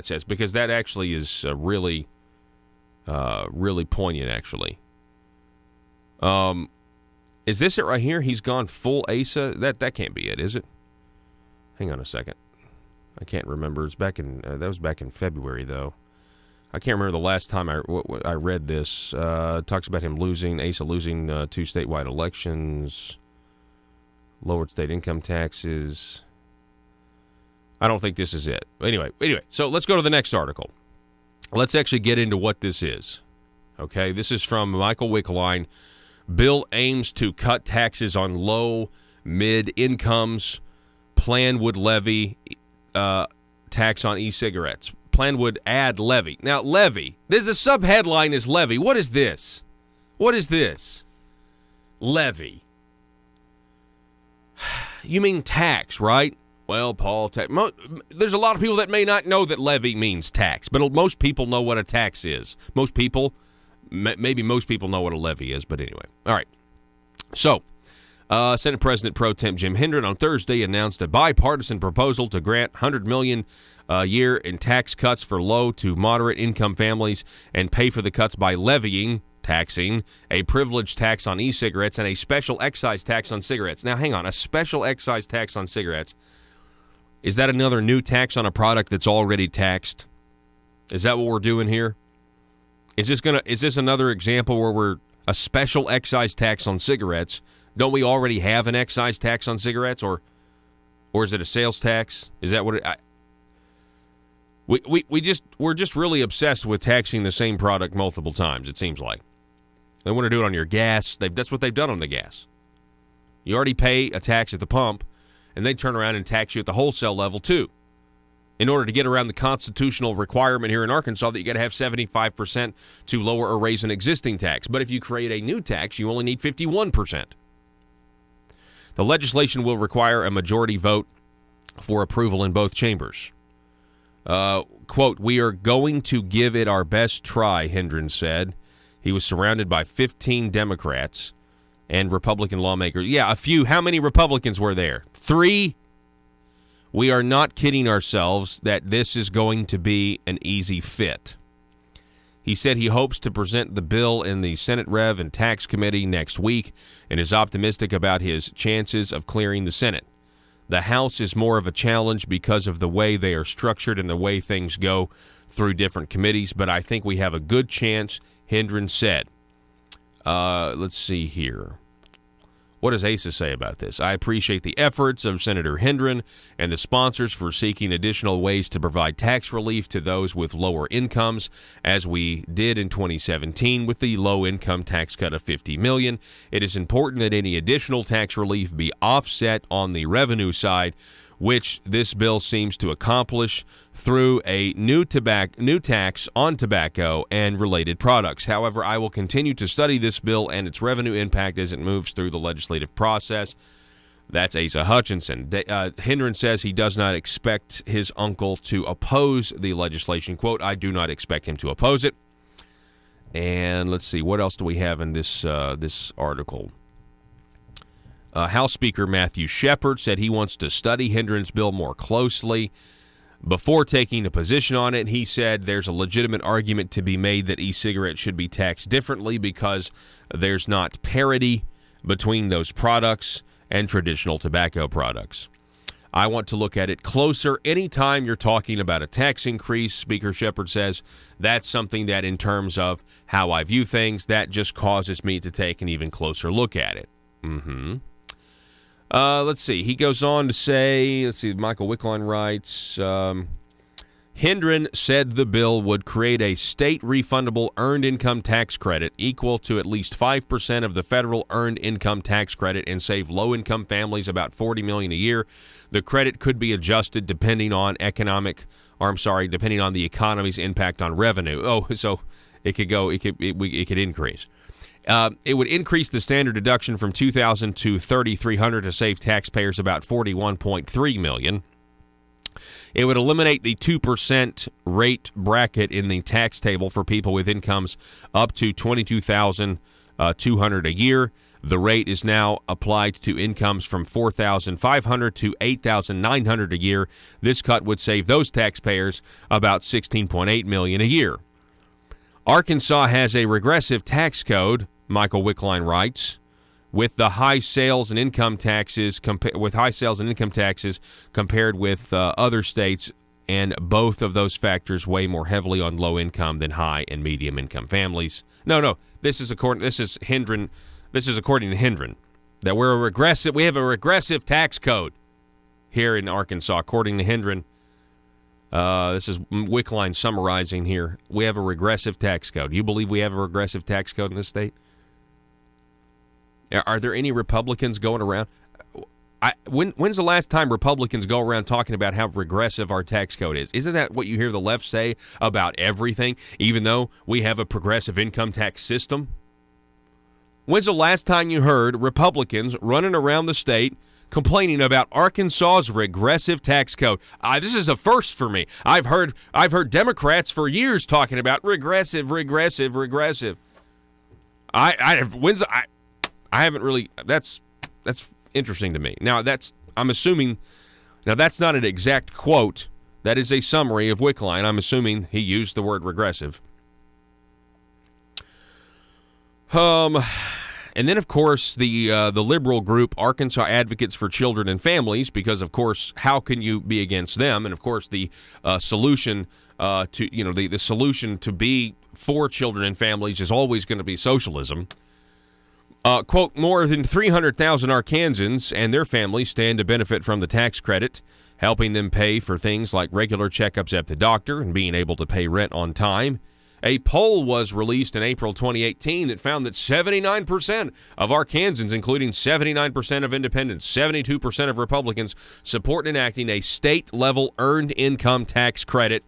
says, because that actually is really poignant. Actually, is this it right here? He's gone full ASA. That can't be it, is it? Hang on a second. I can't remember. It's back in that was back in February though. I can't remember the last time I read this. Talks about him ASA losing 2 statewide elections. Lowered state income taxes. I don't think this is it. Anyway, so let's go to the next article. Let's actually get into what this is. Okay, this is from Michael Wickline. Bill aims to cut taxes on low, mid incomes, plan would levy tax on e-cigarettes. Plan would add levy. Now, levy. There's a subheadline is levy. What is this? What is this? Levy. You mean tax, right? Well, Paul, there's a lot of people that may not know that levy means tax, but most people know what a tax is. Most people, maybe most people know what a levy is, but anyway. All right. So, Senate President Pro Tem Jim Hendren on Thursday announced a bipartisan proposal to grant $100 million a year in tax cuts for low to moderate income families and pay for the cuts by taxing a privileged tax on e-cigarettes and a special excise tax on cigarettes. Now, hang on. A special excise tax on cigarettes. Is that another new tax on a product that's already taxed? Is that what we're doing here? Is this another example where we're a special excise tax on cigarettes? Don't we already have an excise tax on cigarettes, or is it a sales tax? Is that what it? We're just really obsessed with taxing the same product multiple times. It seems like they want to do it on your gas. That's what they've done on the gas. You already pay a tax at the pump, and they turn around and tax you at the wholesale level too. In order to get around the constitutional requirement here in Arkansas that you got to have 75% to lower or raise an existing tax. But if you create a new tax, you only need 51%. The legislation will require a majority vote for approval in both chambers. Quote, "We are going to give it our best try," Hendren said. He was surrounded by 15 Democrats and Republican lawmakers. Yeah, a few. How many Republicans were there? 3? We are not kidding ourselves that this is going to be an easy fit. He said he hopes to present the bill in the Senate Rev and Tax Committee next week and is optimistic about his chances of clearing the Senate. The House is more of a challenge because of the way they are structured and the way things go through different committees, but I think we have a good chance, Hendren said. Let's see here. What does ASA say about this? I appreciate the efforts of Senator Hendren and the sponsors for seeking additional ways to provide tax relief to those with lower incomes, as we did in 2017 with the low-income tax cut of $50 million. It is important that any additional tax relief be offset on the revenue side, which this bill seems to accomplish through a new tax on tobacco and related products. However, I will continue to study this bill and its revenue impact as it moves through the legislative process. That's Asa Hutchinson. Hendren says he does not expect his uncle to oppose the legislation. Quote, "I do not expect him to oppose it." And let's see, what else do we have in this article? House Speaker Matthew Shepard said he wants to study Hendren's bill more closely before taking a position on it. He said there's a legitimate argument to be made that e-cigarettes should be taxed differently because there's not parity between those products and traditional tobacco products. I want to look at it closer. Anytime you're talking about a tax increase, Speaker Shepard says, that's something that in terms of how I view things, that just causes me to take an even closer look at it. Let's see. He goes on to say, Michael Wickline writes, Hendren said the bill would create a state refundable earned income tax credit equal to at least 5% of the federal earned income tax credit and save low-income families about $40 million a year. The credit could be adjusted depending on the economy's impact on revenue. Oh, so it could increase. It would increase the standard deduction from $2,000 to $3,300 to save taxpayers about $41.3 million. It would eliminate the 2% rate bracket in the tax table for people with incomes up to $22,200 a year. The rate is now applied to incomes from $4,500 to $8,900 a year. This cut would save those taxpayers about $16.8 million a year. Arkansas has a regressive tax code, Michael Wickline writes, with high sales and income taxes compared with other states, and both of those factors weigh more heavily on low income than high and medium income families. No, this is according to Hendren that we have a regressive tax code here in Arkansas, according to Hendren. This is Wickline summarizing here. We have a regressive tax code. You believe we have a regressive tax code in this state? Are there any Republicans going around? when's the last time Republicans go around talking about how regressive our tax code is? Isn't that what you hear the left say about everything, even though we have a progressive income tax system? When's the last time you heard Republicans running around the state complaining about Arkansas's regressive tax code? This is a first for me. I've heard Democrats for years talking about regressive. I haven't really. That's interesting to me. Now I'm assuming. Now that's not an exact quote. That is a summary of Wickline. I'm assuming he used the word regressive. And then, of course, the liberal group, Arkansas Advocates for Children and Families, because, of course, how can you be against them? And, of course, the solution the solution to be for children and families is always going to be socialism. Quote, more than 300,000 Arkansans and their families stand to benefit from the tax credit, helping them pay for things like regular checkups at the doctor and being able to pay rent on time. A poll was released in April 2018 that found that 79% of Arkansans, including 79% of independents, 72% of Republicans, support enacting a state-level earned income tax credit.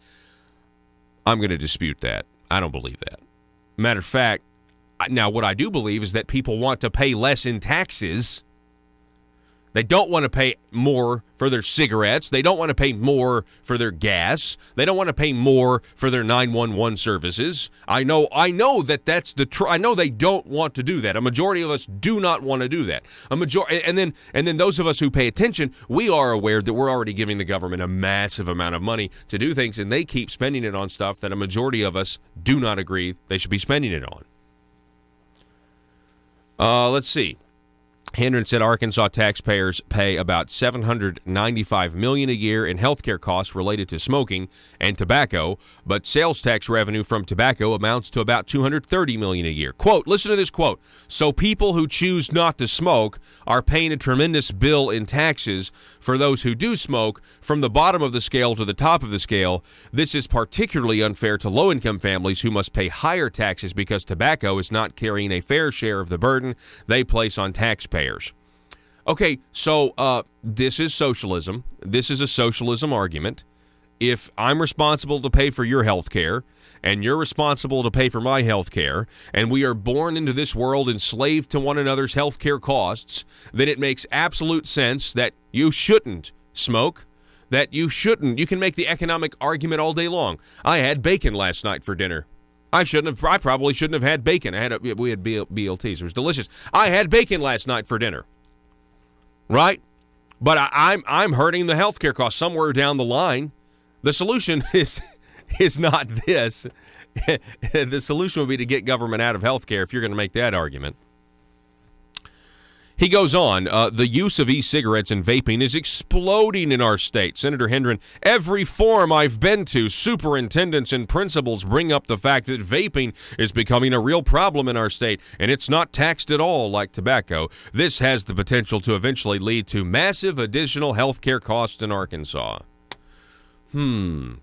I'm going to dispute that. I don't believe that. Matter of fact, now what I do believe is that people want to pay less in taxes. They don't want to pay more for their cigarettes. They don't want to pay more for their gas. They don't want to pay more for their 911 services. I know that that's I know they don't want to do that. A majority of us do not want to do that. And then those of us who pay attention, we are aware that we're already giving the government a massive amount of money to do things, and they keep spending it on stuff that a majority of us do not agree they should be spending it on. Let's see. Hendren said Arkansas taxpayers pay about $795 million a year in health care costs related to smoking and tobacco, but sales tax revenue from tobacco amounts to about $230 million a year. Quote, listen to this quote. So people who choose not to smoke are paying a tremendous bill in taxes for those who do smoke from the bottom of the scale to the top of the scale. This is particularly unfair to low-income families who must pay higher taxes because tobacco is not carrying a fair share of the burden they place on taxpayers. Okay, so this is socialism. This is a socialism argument. If I'm responsible to pay for your health care, and you're responsible to pay for my health care, and we are born into this world enslaved to one another's health care costs, then it makes absolute sense that you shouldn't smoke, that you can make the economic argument all day long. I had bacon last night for dinner. I probably shouldn't have had bacon. We had BLTs. It was delicious. I had bacon last night for dinner. Right? But I'm hurting the healthcare costs somewhere down the line. The solution is not this. The solution would be to get government out of healthcare if you're going to make that argument. He goes on, the use of e-cigarettes and vaping is exploding in our state. Senator Hendren, every forum I've been to, superintendents and principals bring up the fact that vaping is becoming a real problem in our state, and it's not taxed at all like tobacco. This has the potential to eventually lead to massive additional health care costs in Arkansas. Well,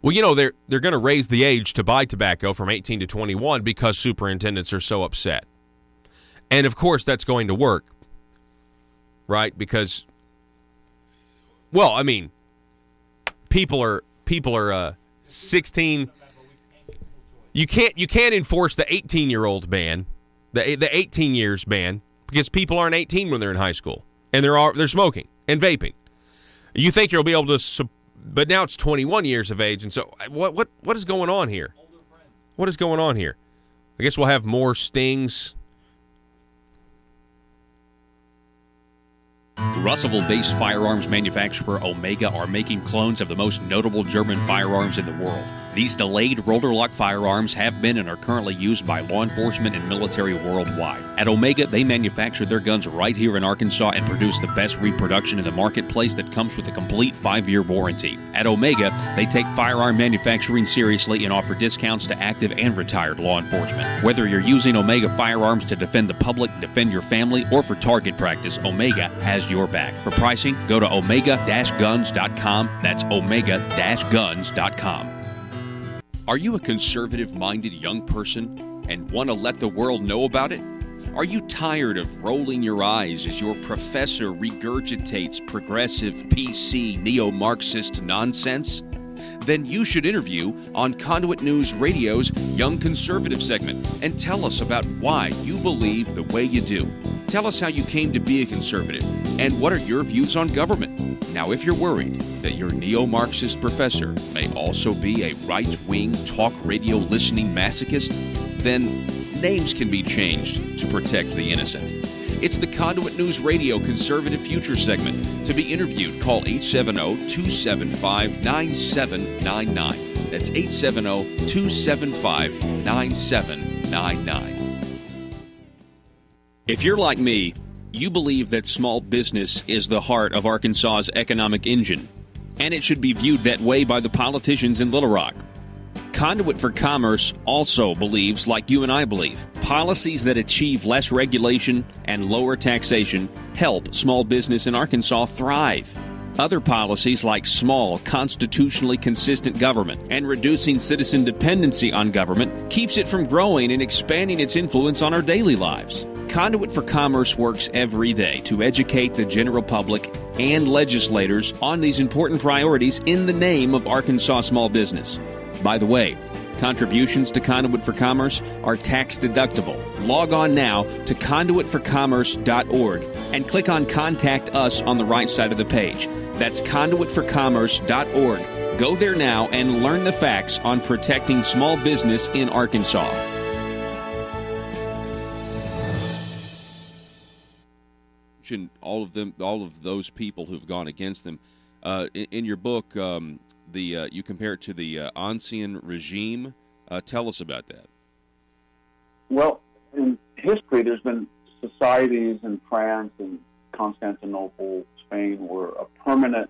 you know, they're going to raise the age to buy tobacco from 18 to 21 because superintendents are so upset. And, of course, that's going to work, right? Because, well, I mean, people are 16. You can't enforce the 18-year-old ban, the 18 years ban, because people aren't 18 when they're in high school, and they're smoking and vaping. You think you'll be able to, but now it's 21 years of age, and so what is going on here? What is going on here? I guess we'll have more stings. Russellville-based firearms manufacturer Omega are making clones of the most notable German firearms in the world. These delayed rotor-lock firearms have been and are currently used by law enforcement and military worldwide. At Omega, they manufacture their guns right here in Arkansas and produce the best reproduction in the marketplace that comes with a complete 5-year warranty. At Omega, they take firearm manufacturing seriously and offer discounts to active and retired law enforcement. Whether you're using Omega firearms to defend the public, defend your family, or for target practice, Omega has your back. For pricing, go to omega-guns.com. That's omega-guns.com. Are you a conservative-minded young person and want to let the world know about it? Are you tired of rolling your eyes as your professor regurgitates progressive, PC, neo-Marxist nonsense? Then you should interview on Conduit News Radio's Young Conservative segment and tell us about why you believe the way you do. Tell us how you came to be a conservative and what are your views on government. Now, if you're worried that your neo-Marxist professor may also be a right-wing talk radio listening masochist, then names can be changed to protect the innocent. It's the Conduit News Radio Conservative Future segment. To be interviewed, call 870-275-9799. That's 870-275-9799. If you're like me, you believe that small business is the heart of Arkansas's economic engine, and it should be viewed that way by the politicians in Little Rock. Conduit for Commerce also believes, like you and I believe, policies that achieve less regulation and lower taxation help small business in Arkansas thrive. Other policies like small, constitutionally consistent government and reducing citizen dependency on government keeps it from growing and expanding its influence on our daily lives. Conduit for Commerce works every day to educate the general public and legislators on these important priorities in the name of Arkansas small business. By the way, contributions to Conduit for Commerce are tax deductible. Log on now to conduitforcommerce.org and click on Contact Us on the right side of the page. That's conduitforcommerce.org. Go there now and learn the facts on protecting small business in Arkansas. All of those people who've gone against them. In your book, you compare it to the Ancien regime. Tell us about that. Well, in history, there's been societies in France and Constantinople, Spain, where a permanent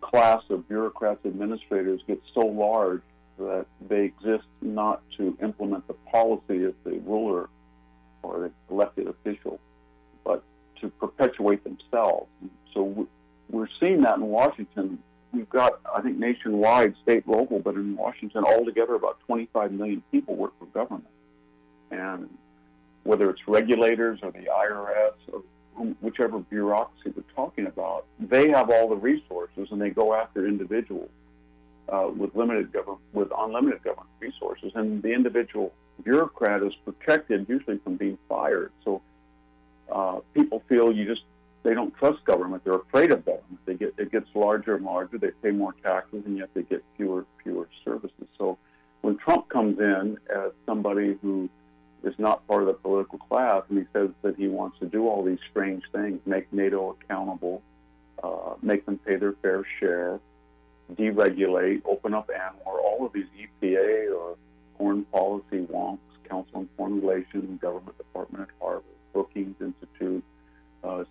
class of bureaucrats, administrators get so large that they exist not to implement the policy of the ruler or the elected official, but to perpetuate themselves. So we're seeing that in Washington. We've got, I think, nationwide, state, local, but in Washington, altogether, about 25 million people work for government. And whether it's regulators or the IRS or whichever bureaucracy we're talking about, they have all the resources, and they go after individuals with unlimited government resources. And the individual bureaucrat is protected usually from being fired. So people feel they don't trust government. They're afraid of government. It gets larger and larger. They pay more taxes, and yet they get fewer services. So when Trump comes in as somebody who is not part of the political class, and he says that he wants to do all these strange things, make NATO accountable, make them pay their fair share, deregulate, open up ANWR, all of these EPA or foreign policy wonks, Council on Foreign Relations, Government Department at Harvard, Brookings Institute,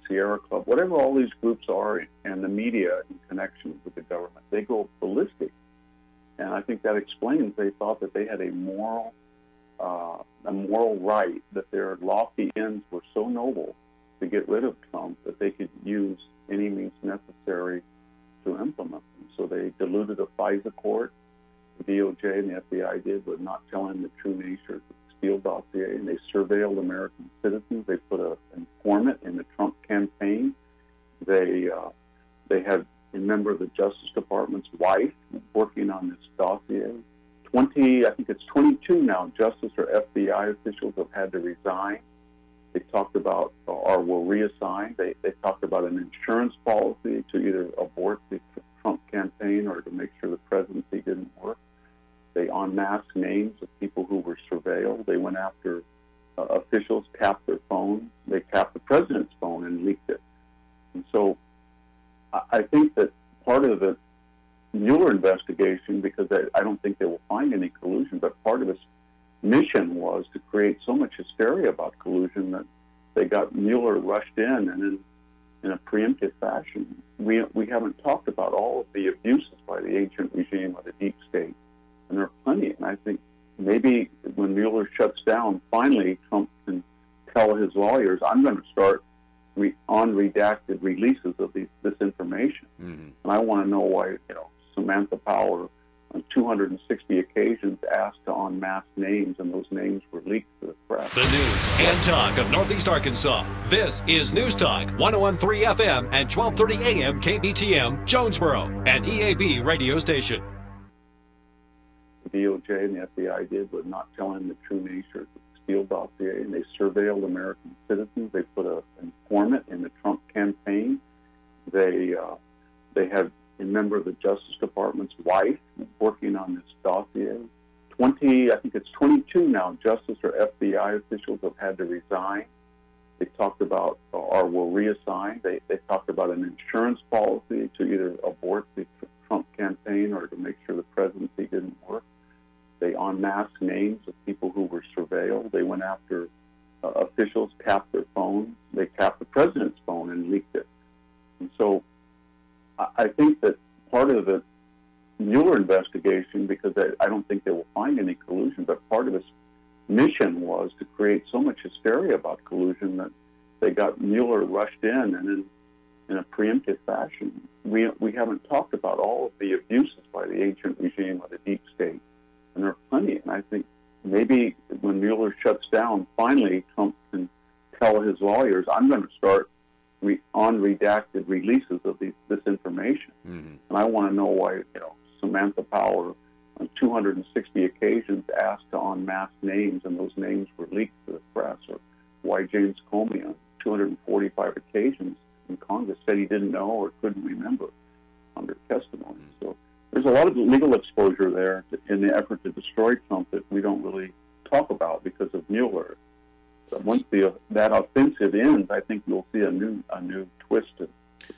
Sierra Club, whatever all these groups are, and the media in connection with the government, they go ballistic. And I think that explains they thought that they had a moral right, that their lofty ends were so noble to get rid of Trump that they could use any means necessary to implement them. So they diluted the FISA court, the DOJ and the FBI did, but not telling the true nature of the Steele dossier, and they surveilled American citizens. They put an informant in the Trump campaign. They had a member of the Justice Department's wife working on this dossier. I think it's 22 now, Justice or FBI officials have had to resign. They talked about, or were reassigned. They talked about an insurance policy to either abort the Trump campaign or to make sure the presidency didn't work. They unmasked names of people who were surveilled. They went after officials, tapped their phones. They tapped the president's phone and leaked it. And so I think that part of the Mueller investigation, because I don't think they will find any collusion, but part of its mission was to create so much hysteria about collusion that they got Mueller rushed in, and in a preemptive fashion. We haven't talked about all of the abuses by the ancient regime or the deep state, and there are plenty. And I think maybe when Mueller shuts down, finally Trump can tell his lawyers, I'm going to start unredacted releases of this information. Mm-hmm. And I want to know why, Samantha Power on 260 occasions asked to unmask names, and those names were leaked to the press. The news and talk of Northeast Arkansas. This is News Talk 101.3 FM and 1230 AM KBTM, Jonesboro, an EAB radio station. The DOJ and the FBI did was not telling the true nature of the Steele dossier, and they surveilled American citizens. They put an informant in the Trump campaign. They had a member of the Justice Department's wife working on this dossier. I think it's 22 now, Justice or FBI officials have had to resign. They talked about, or will reassign. They talked about an insurance policy to either abort the Trump campaign or to make sure the presidency didn't work. They unmasked names of people who were surveilled. They went after officials, tapped their phones. They tapped the president's phone and leaked it. And so I think that part of the Mueller investigation, because I don't think they will find any collusion, but part of its mission was to create so much hysteria about collusion that they got Mueller rushed in, and in a preemptive fashion. We haven't talked about all of the abuses by the ancient regime of the deep state, and there are plenty. And I think maybe when Mueller shuts down, finally Trump can tell his lawyers, I'm going to start unredacted releases of this information. Mm-hmm. And I want to know why Samantha Power on 260 occasions asked to unmask names, and those names were leaked to the press, or why James Comey on 245 occasions in Congress said he didn't know or couldn't remember under testimony. So there's a lot of legal exposure there in the effort to destroy Trump that we don't really talk about because of Mueller. But once that offensive ends, I think you'll see a new twist to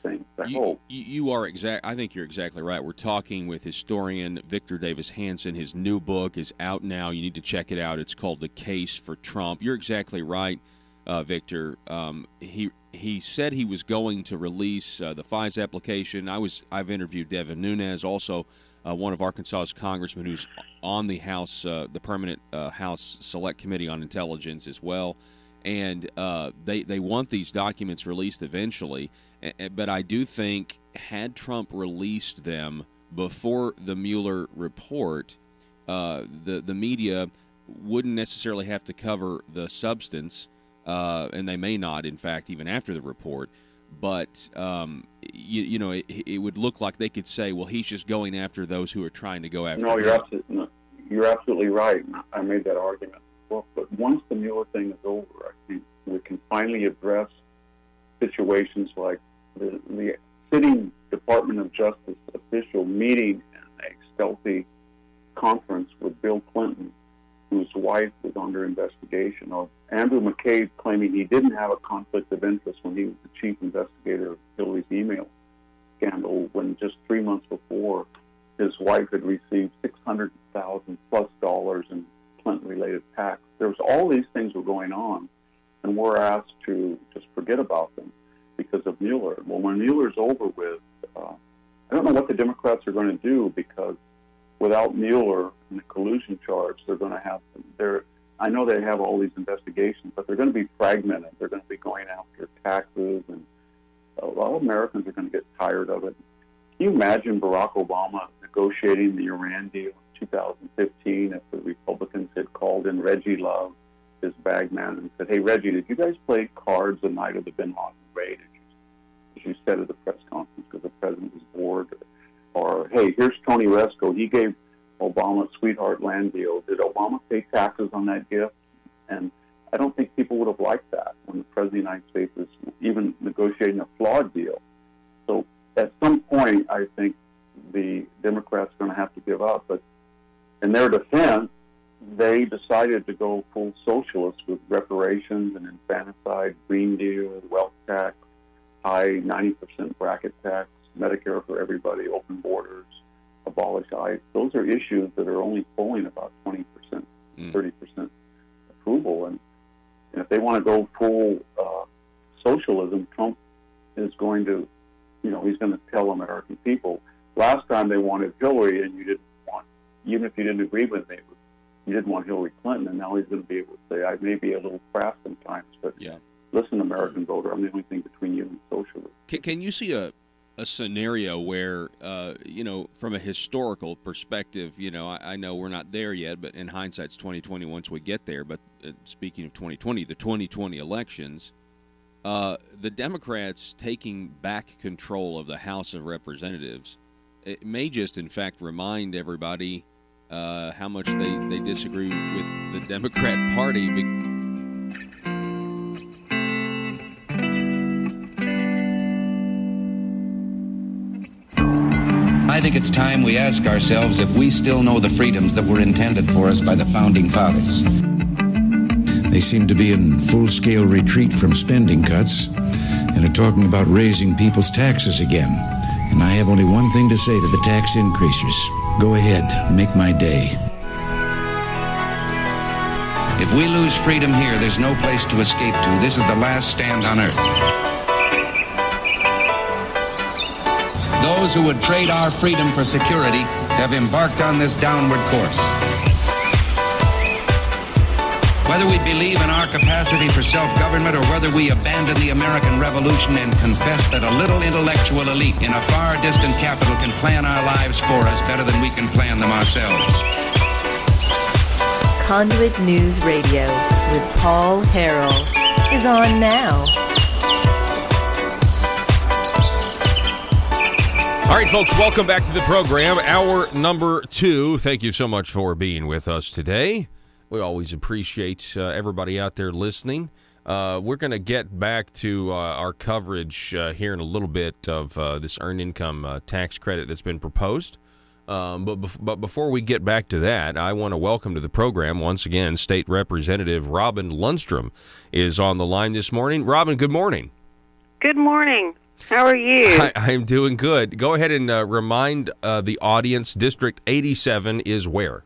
things. I hope. I think you're exactly right. We're talking with historian Victor Davis Hanson. His new book is out now. You need to check it out. It's called The Case for Trump. You're exactly right, Victor. He said he was going to release the FISA application. I've interviewed Devin Nunes, also one of Arkansas's congressmen who's on the House, the permanent House Select Committee on Intelligence as well, and they want these documents released eventually. But I do think had Trump released them before the Mueller report, the media wouldn't necessarily have to cover the substance, and they may not, in fact, even after the report. But it would look like they could say, "Well, he's just going after those who are trying to go after." No, you're absolutely right. I made that argument. Well, but once the Mueller thing is over, I think we can finally address situations like the sitting Department of Justice official meeting in a stealthy conference with Bill Clinton, whose wife was under investigation, or Andrew McCabe claiming he didn't have a conflict of interest when he was the chief investigator of Hillary's email scandal, when just 3 months before his wife had received $600,000 plus in Clinton-related tax. There was all these things were going on, and we're asked to just forget about them because of Mueller. Well, when Mueller's over with, I don't know what the Democrats are going to do, because without Mueller and the collusion charge, they're going to have I know they have all these investigations, but they're going to be fragmented. They're going to be going after taxes, and a lot of Americans are going to get tired of it. Can you imagine Barack Obama negotiating the Iran deal in 2015 if the Republicans had called in Reggie Love, his bag man, and said, "Hey, Reggie, did you guys play cards the night of the bin Laden raid?" As you said at the press conference, because the president was bored. Or, "Hey, here's Tony Resco. He gave Obama a sweetheart land deal. Did Obama pay taxes on that gift?" And I don't think people would have liked that when the President of the United States is even negotiating a flawed deal. So at some point, I think the Democrats are going to have to give up. But in their defense, they decided to go full socialist with reparations and infanticide, Green Deal, wealth tax, high 90% bracket tax, Medicare for everybody, open borders, abolish ICE. Those are issues that are only polling about 20%, 30% approval. And if they want to go full socialism, Trump is going to, he's going to tell American people, last time they wanted Hillary and you didn't want, even if you didn't agree with me, you didn't want Hillary Clinton, and now he's going to be able to say, I may be a little crass sometimes, but listen, American voter, I'm the only thing between you and socialism. Can you see a a scenario where, from a historical perspective, I know we're not there yet, but in hindsight's 2020 once we get there. But speaking of 2020, the 2020 elections, the Democrats taking back control of the House of Representatives, it may just, in fact, remind everybody how much they disagree with the Democrat Party. I think it's time we ask ourselves if we still know the freedoms that were intended for us by the Founding Fathers. They seem to be in full-scale retreat from spending cuts and are talking about raising people's taxes again. And I have only one thing to say to the tax increasers. Go ahead, make my day. If we lose freedom here, there's no place to escape to. This is the last stand on earth. Those who would trade our freedom for security have embarked on this downward course. Whether we believe in our capacity for self-government or whether we abandon the American Revolution and confess that a little intellectual elite in a far distant capital can plan our lives for us better than we can plan them ourselves. Conduit News Radio with Paul Harrell is on now. All right, folks, welcome back to the program. Hour number 2. Thank you so much for being with us today. We always appreciate everybody out there listening. We're going to get back to our coverage here in a little bit of this earned income tax credit that's been proposed. But before we get back to that, I want to welcome to the program once again State Representative Robin Lundstrom is on the line this morning. Robin, good morning. Good morning. How are you? I'm doing good. Go ahead and remind the audience, District 87 is where?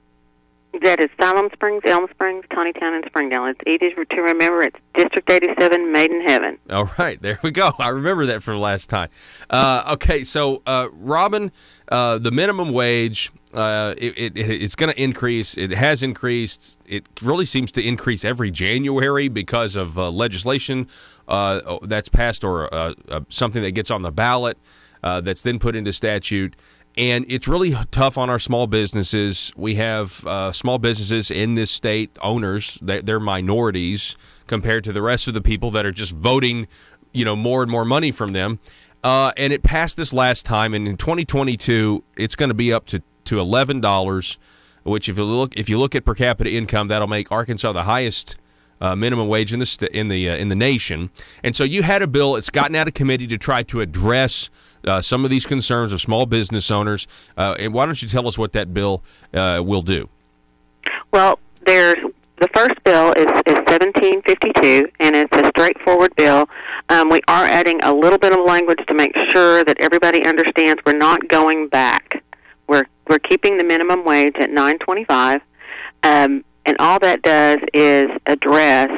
That is Siloam Springs, Elm Springs, Tawnytown, and Springdale. It's easy to remember. It's District 87, Made in Heaven. All right, there we go. I remember that from last time. Okay, so Robin, the minimum wage, it's going to increase. It has increased. It really seems to increase every January because of legislation that's passed or something that gets on the ballot that's then put into statute. And it's really tough on our small businesses. We have small businesses in this state, owners, they're minorities compared to the rest of the people that are just voting, more and more money from them. And it passed this last time, and in 2022, it's going to be up to $11, which if you look at per capita income, that'll make Arkansas the highest minimum wage in the nation. And so you had a bill. It's gotten out of committee to try to address some of these concerns of small business owners. And why don't you tell us what that bill will do? Well, the first bill is 1752, and it's a straightforward bill. We are adding a little bit of language to make sure that everybody understands we're not going back. We're keeping the minimum wage at $9.25, and all that does is address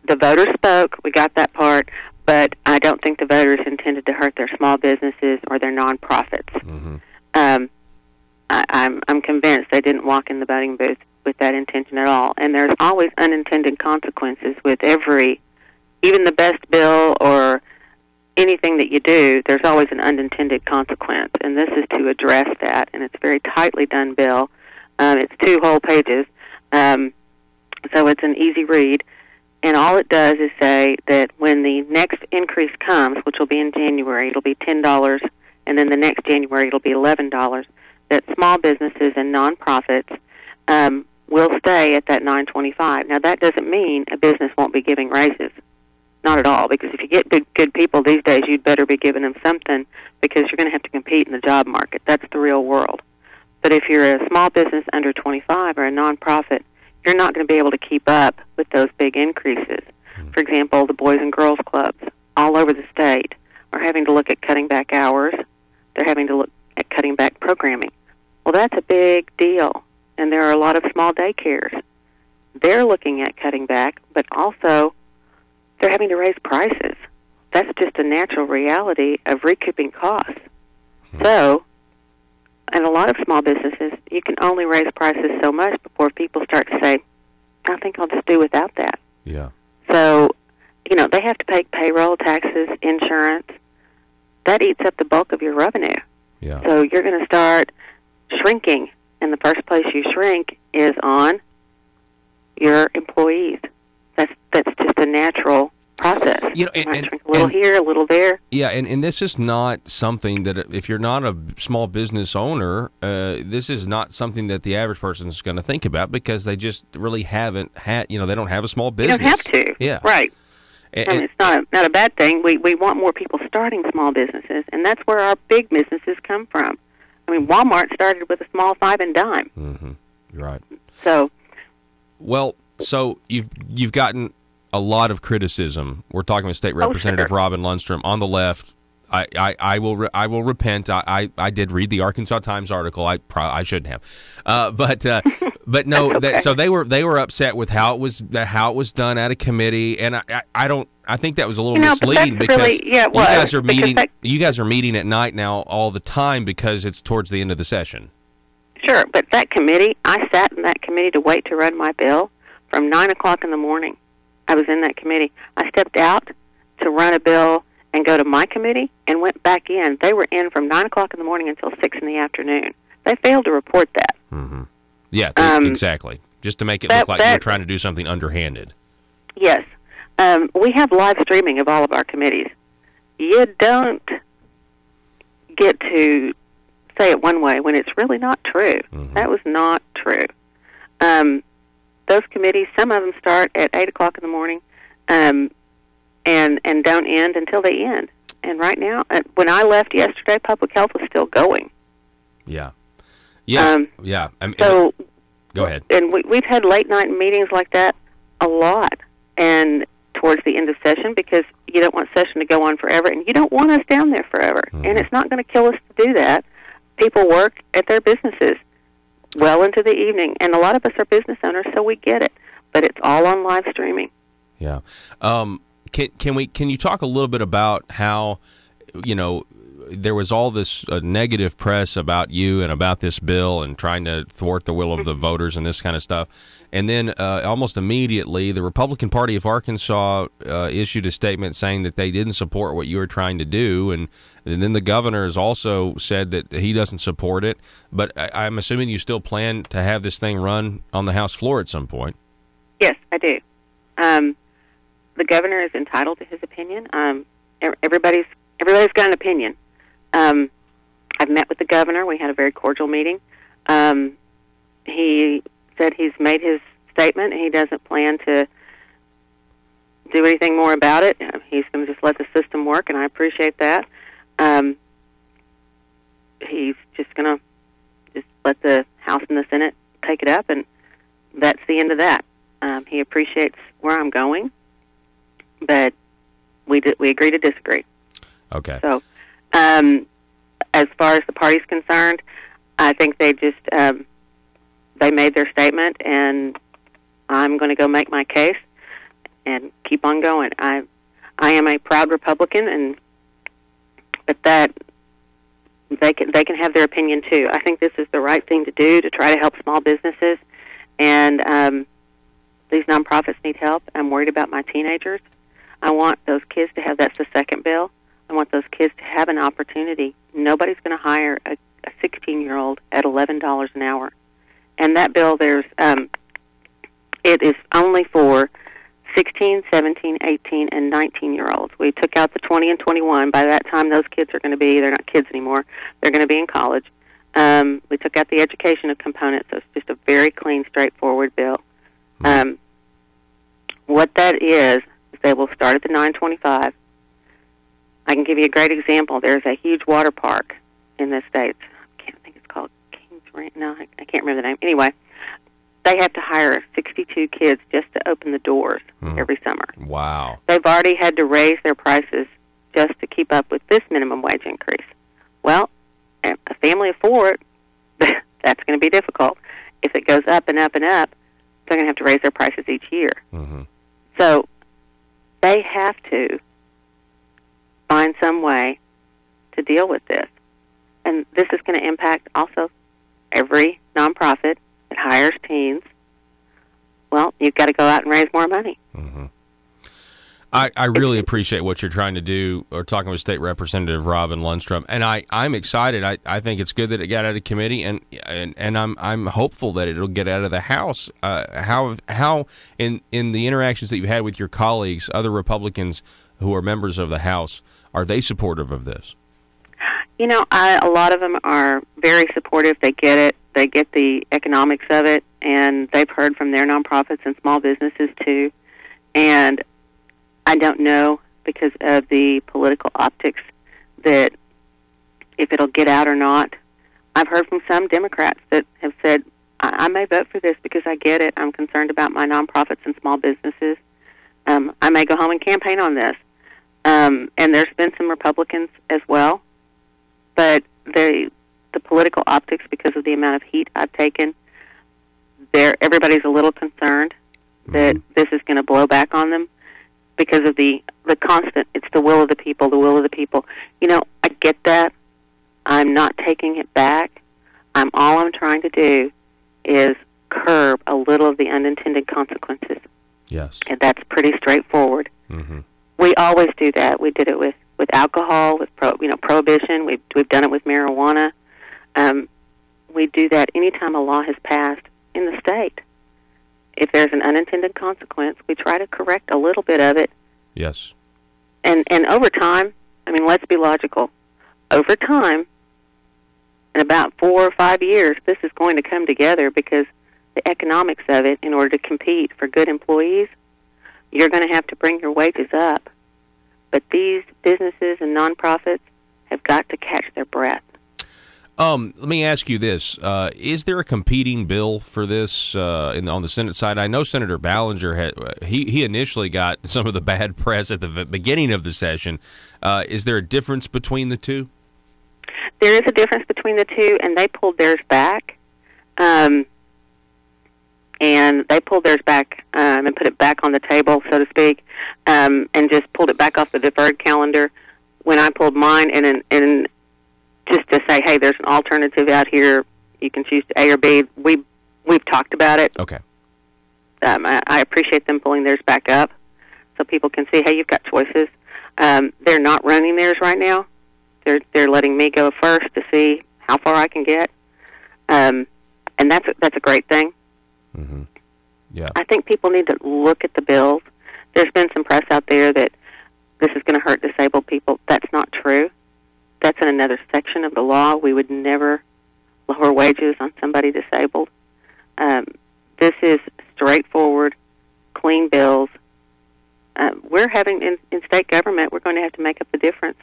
the voters spoke. We got that part. But I don't think the voters intended to hurt their small businesses or their nonprofits. Mm-hmm. I'm convinced they didn't walk in the voting booth with that intention at all. And there's always unintended consequences with even the best bill or anything that you do. There's always an unintended consequence, and this is to address that. And it's a very tightly done bill. It's 2 whole pages, so it's an easy read. And all it does is say that when the next increase comes, which will be in January, it'll be $10, and then the next January it'll be $11, that small businesses and nonprofits will stay at that $9.25. Now, that doesn't mean a business won't be giving raises. Not at all, because if you get good people these days, you'd better be giving them something because you're going to have to compete in the job market. That's the real world. But if you're a small business under 25 or a nonprofit, you're not going to be able to keep up with those big increases. For example, the Boys and Girls Clubs all over the state are having to look at cutting back hours. They're having to look at cutting back programming. Well, that's a big deal, and there are a lot of small daycares. They're looking at cutting back, but also they're having to raise prices. That's just a natural reality of recouping costs. So, and a lot of small businesses, you can only raise prices so much before people start to say, I think I'll just do without that. Yeah. So, they have to pay payroll taxes, insurance, that eats up the bulk of your revenue. Yeah. So you're going to start shrinking, and the first place you shrink is on your employees. That's just a natural process. You know, and shrink a little here, a little there. Yeah, and this is not something that, if you're not a small business owner, this is not something that the average person is going to think about, because they just really haven't had, they don't have a small business. You don't have to. Yeah. Right. I mean, it's not a bad thing. We want more people starting small businesses, and that's where our big businesses come from. I mean, Walmart started with a small 5 and dime. Mm-hmm. Right. So. Well, so you've gotten a lot of criticism. We're talking with State Representative Robin Lundstrom on the left. I will repent. I did read the Arkansas Times article. I shouldn't have, but no. Okay. So they were upset with how it was done at a committee, and I think that was a little misleading, because really, you guys are meeting at night now all the time, because it's towards the end of the session. Sure, but that committee, I sat in that committee to wait to run my bill from 9 o'clock in the morning. I was in that committee. I stepped out to run a bill and go to my committee and went back in. They were in from 9 o'clock in the morning until 6 in the afternoon. They failed to report that. Mm-hmm. Yeah, exactly. Just to make it look like you're trying to do something underhanded. Yes. We have live streaming of all of our committees. You don't get to say it one way when it's really not true. Mm-hmm. That was not true. Those committees, some of them start at 8 o'clock in the morning and don't end until they end. And right now, when I left yesterday, public health was still going. Yeah. Yeah. Yeah. So, go ahead. And we've had late night meetings like that a lot, and towards the end of session, because you don't want session to go on forever, and you don't want us down there forever. Mm-hmm. And it's not going to kill us to do that. People work at their businesses well into the evening, and a lot of us are business owners, so we get it. But it's all on live streaming. Yeah. Can you talk a little bit about how, there was all this negative press about you and about this bill and trying to thwart the will of the voters and this kind of stuff, and then almost immediately the Republican Party of Arkansas issued a statement saying that they didn't support what you were trying to do, and then the governor has also said that he doesn't support it. But I'm assuming you still plan to have this thing run on the House floor at some point. Yes, I do. The governor is entitled to his opinion. Everybody's got an opinion. I've met with the governor. We had a very cordial meeting. He said he's made his statement, and he doesn't plan to do anything more about it. He's going to just let the system work, and I appreciate that. He's just going to just let the House and the Senate take it up, and that's the end of that. He appreciates where I'm going, but we agree to disagree. Okay. So, as far as the party's concerned, I think they just they made their statement, and I'm going to go make my case and keep on going. I am a proud Republican, but that they can have their opinion too. I think this is the right thing to do to try to help small businesses, and these nonprofits need help. I'm worried about my teenagers. I want those kids to have, that's the second bill, I want those kids to have an opportunity. Nobody's going to hire a 16-year-old at $11 an hour. And that bill, it is only for 16, 17, 18, and 19-year-olds. We took out the 20 and 21. By that time, those kids are going to be, they're not kids anymore, they're going to be in college. We took out the education component, so it's just a very clean, straightforward bill. What that is they will start at the 925. I can give you a great example. There's a huge water park in the States. I think it's called Kings Ranch. No, I can't remember the name. Anyway, they have to hire 62 kids just to open the doors every summer. Wow. They've already had to raise their prices just to keep up with this minimum wage increase. Well, a family of four, that's going to be difficult. If it goes up and up and up, they're going to have to raise their prices each year. Mm-hmm. So they have to find some way to deal with this. And this is going to impact also every nonprofit that hires teens. Well, you've got to go out and raise more money. Mm-hmm. I really appreciate what you're trying to do, or talking with State Representative Robin Lundstrom, and I'm excited. I think it's good that it got out of committee, and I'm hopeful that it'll get out of the House. How in the interactions that you had with your colleagues, other Republicans who are members of the House, are they supportive of this? You know, a lot of them are very supportive. They get it. They get the economics of it, and they've heard from their nonprofits and small businesses too. And I don't know, because of the political optics, that if it'll get out or not. I've heard from some Democrats that have said, I may vote for this because I get it. I'm concerned about my nonprofits and small businesses. I may go home and campaign on this. And there's been some Republicans as well. But the political optics, because of the amount of heat I've taken, everybody's a little concerned that this is going to blow back on them. Because of the constant, it's the will of the people, the will of the people. You know, I get that. I'm not taking it back. All I'm trying to do is curb a little of the unintended consequences. Yes. And that's pretty straightforward. Mm-hmm. We always do that. We did it with alcohol, with prohibition. We've done it with marijuana. We do that anytime a law has passed in the state. If there's an unintended consequence, we try to correct a little bit of it. Yes. And over time, I mean, let's be logical. Over time, in about 4 or 5 years, this is going to come together, because the economics of it, in order to compete for good employees, you're going to have to bring your wages up. But these businesses and nonprofits have got to catch their breath. Let me ask you this. Is there a competing bill for this on the Senate side? I know Senator Ballinger he initially got some of the bad press at the beginning of the session. Is there a difference between the two? There is a difference between the two, and they pulled theirs back. And they pulled theirs back and put it back on the table, so to speak, and just pulled it back off the deferred calendar. When I pulled mine, and just to say, hey, there's an alternative out here. You can choose A or B. We've talked about it. Okay. I appreciate them pulling theirs back up, so people can see, hey, you've got choices. They're not running theirs right now. They're letting me go first to see how far I can get, and that's a great thing. Mm-hmm. Yeah. I think people need to look at the bills. There's been some press out there that this is going to hurt disabled people. That's not true. That's in another section of the law. We would never lower wages on somebody disabled. This is straightforward, clean bills. We're having, in state government, we're going to have to make up the difference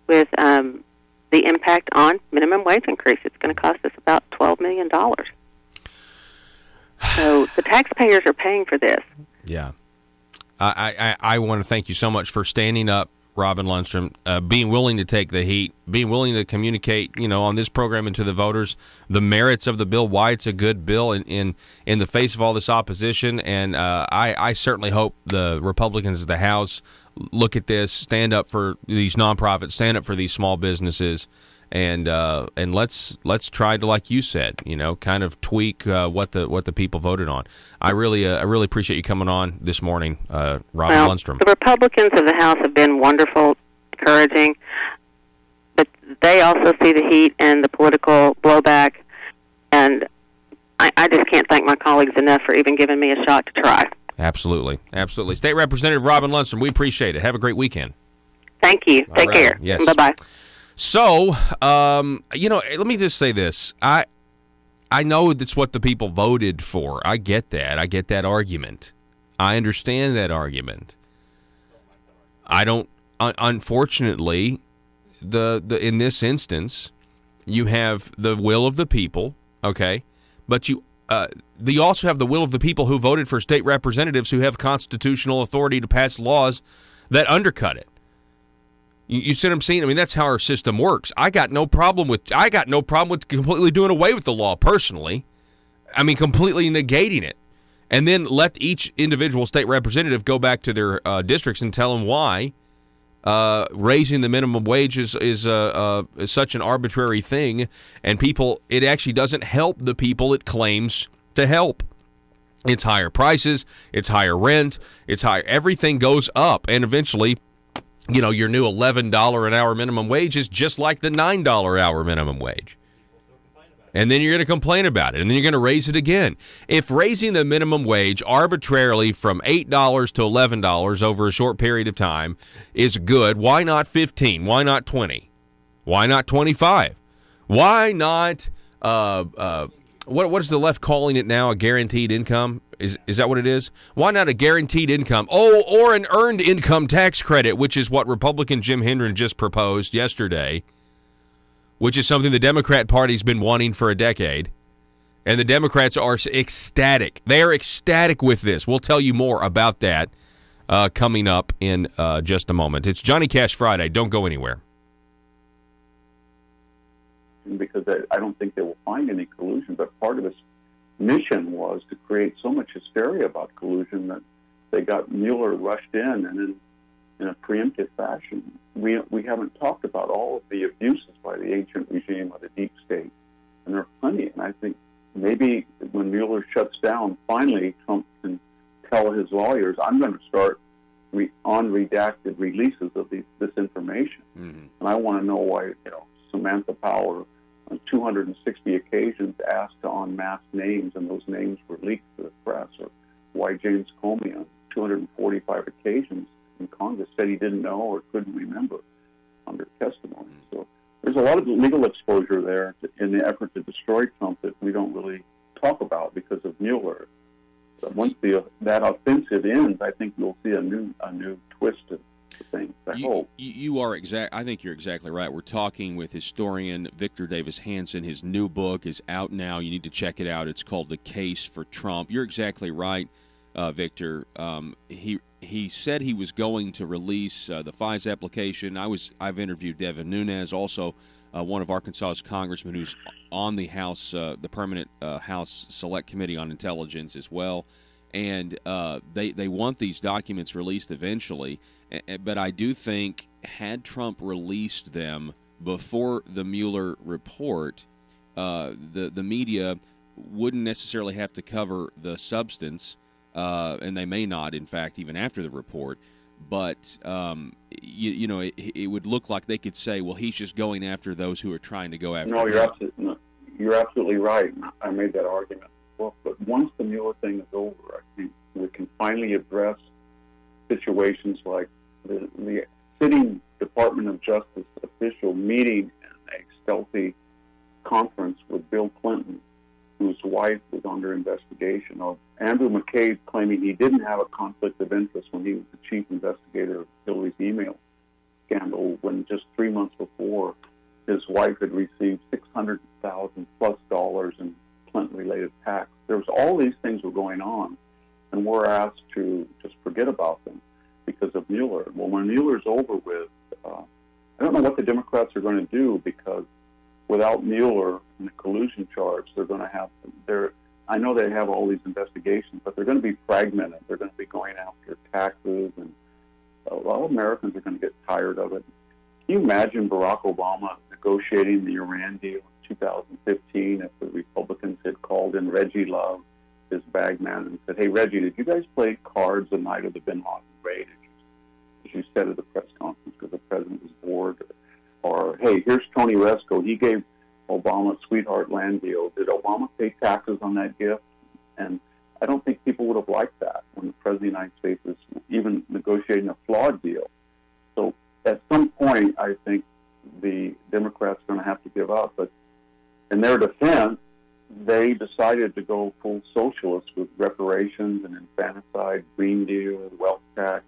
with the impact on minimum wage increase. It's going to cost us about $12 million. So the taxpayers are paying for this. Yeah. I want to thank you so much for standing up, Robin Lundstrom, being willing to take the heat, being willing to communicate, on this program and to the voters, the merits of the bill, why it's a good bill in the face of all this opposition. And I certainly hope the Republicans of the House look at this, stand up for these nonprofits, stand up for these small businesses, and let's try to, like you said, kind of tweak what the people voted on. I really appreciate you coming on this morning, Robin Lundstrom. The Republicans of the House have been wonderful, encouraging, but they also see the heat and the political blowback, and I just can't thank my colleagues enough for even giving me a shot to try. Absolutely. State Representative Robin Lundstrom, we appreciate it. Have a great weekend. Thank you. Take care. Yes. Bye-bye. So, let me just say this. I know that's what the people voted for. I get that. I get that argument. I understand that argument. I don't. Unfortunately, in this instance, you have the will of the people. Okay, but you also have the will of the people who voted for state representatives who have constitutional authority to pass laws that undercut it. You see what I'm saying? I mean, that's how our system works. I got no problem with completely doing away with the law personally. I mean, completely negating it, and then let each individual state representative go back to their districts and tell them why raising the minimum wage is such an arbitrary thing, and it actually doesn't help the people it claims to help. It's higher prices, it's higher rent, it's higher. Everything goes up, and eventually, your new $11 an hour minimum wage is just like the $9 hour minimum wage. And then you're going to complain about it, and then you're going to raise it again. If raising the minimum wage arbitrarily from $8 to $11 over a short period of time is good, why not 15? Why not 20? Why not 25? Why not what is the left calling it now? A guaranteed income? Is that what it is? Why not a guaranteed income? Or an earned income tax credit, which is what Republican Jim Hendren just proposed yesterday, which is something the Democrat Party's been wanting for a decade. And the Democrats are ecstatic. They are ecstatic with this. We'll tell you more about that coming up in just a moment. It's Johnny Cash Friday. Don't go anywhere. Because I don't think they will find any collusion, but part of this mission was to create so much hysteria about collusion that they got Mueller rushed in, and in a preemptive fashion. We haven't talked about all of the abuses by the ancient regime of the deep state, and there are plenty. And I think maybe when Mueller shuts down, finally Trump can tell his lawyers, I'm going to start unredacted releases of this information. Mm-hmm. And I want to know why Samantha Power on 260 occasions asked to unmask names, and those names were leaked to the press, or why James Comey on 245 occasions in Congress said he didn't know or couldn't remember under testimony. So there's a lot of legal exposure there in the effort to destroy Trump that we don't really talk about because of Mueller. But once that offensive ends, I think we'll see a new twist to things. I hope. I think you're exactly right. We're talking with historian Victor Davis Hanson. His new book is out now. You need to check it out. It's called The Case for Trump. You're exactly right, Victor. He said he was going to release the FISA application. I've interviewed Devin Nunes, also one of Arkansas's congressmen who's on the House, the permanent House Select Committee on Intelligence as well. And they want these documents released eventually. But I do think had Trump released them before the Mueller report, the media wouldn't necessarily have to cover the substance, and they may not, in fact, even after the report. But, it would look like they could say, well, he's just going after those who are trying to go after him. You're absolutely right. I made that argument. Well, but once the Mueller thing is over, I think we can finally address situations like the sitting Department of Justice official meeting in a stealthy conference with Bill Clinton, whose wife was under investigation, or Andrew McCabe claiming he didn't have a conflict of interest when he was the chief investigator of Hillary's email scandal, when just 3 months before his wife had received $600,000+ in Clinton-related tax. There was all these things were going on, and we're asked to just forget about them because of Mueller. Well, when Mueller's over with, I don't know what the Democrats are going to do, because without Mueller and the collusion charge, they're going to have I know they have all these investigations, but they're going to be fragmented. They're going to be going after taxes, and a lot of Americans are going to get tired of it. Can you imagine Barack Obama negotiating the Iran deal in 2015 if the Republicans had called in Reggie Love, his bag man, and said, hey, Reggie, did you guys play cards the night of the bin Laden raid, as you said at the press conference because the president was bored? Or, hey, here's Tony Resco. He gave Obama a sweetheart land deal. Did Obama pay taxes on that gift? And I don't think people would have liked that when the president of the United States is even negotiating a flawed deal. So at some point, I think the Democrats are going to have to give up. But in their defense, they decided to go full socialist with reparations and infanticide, Green Deal, wealth tax,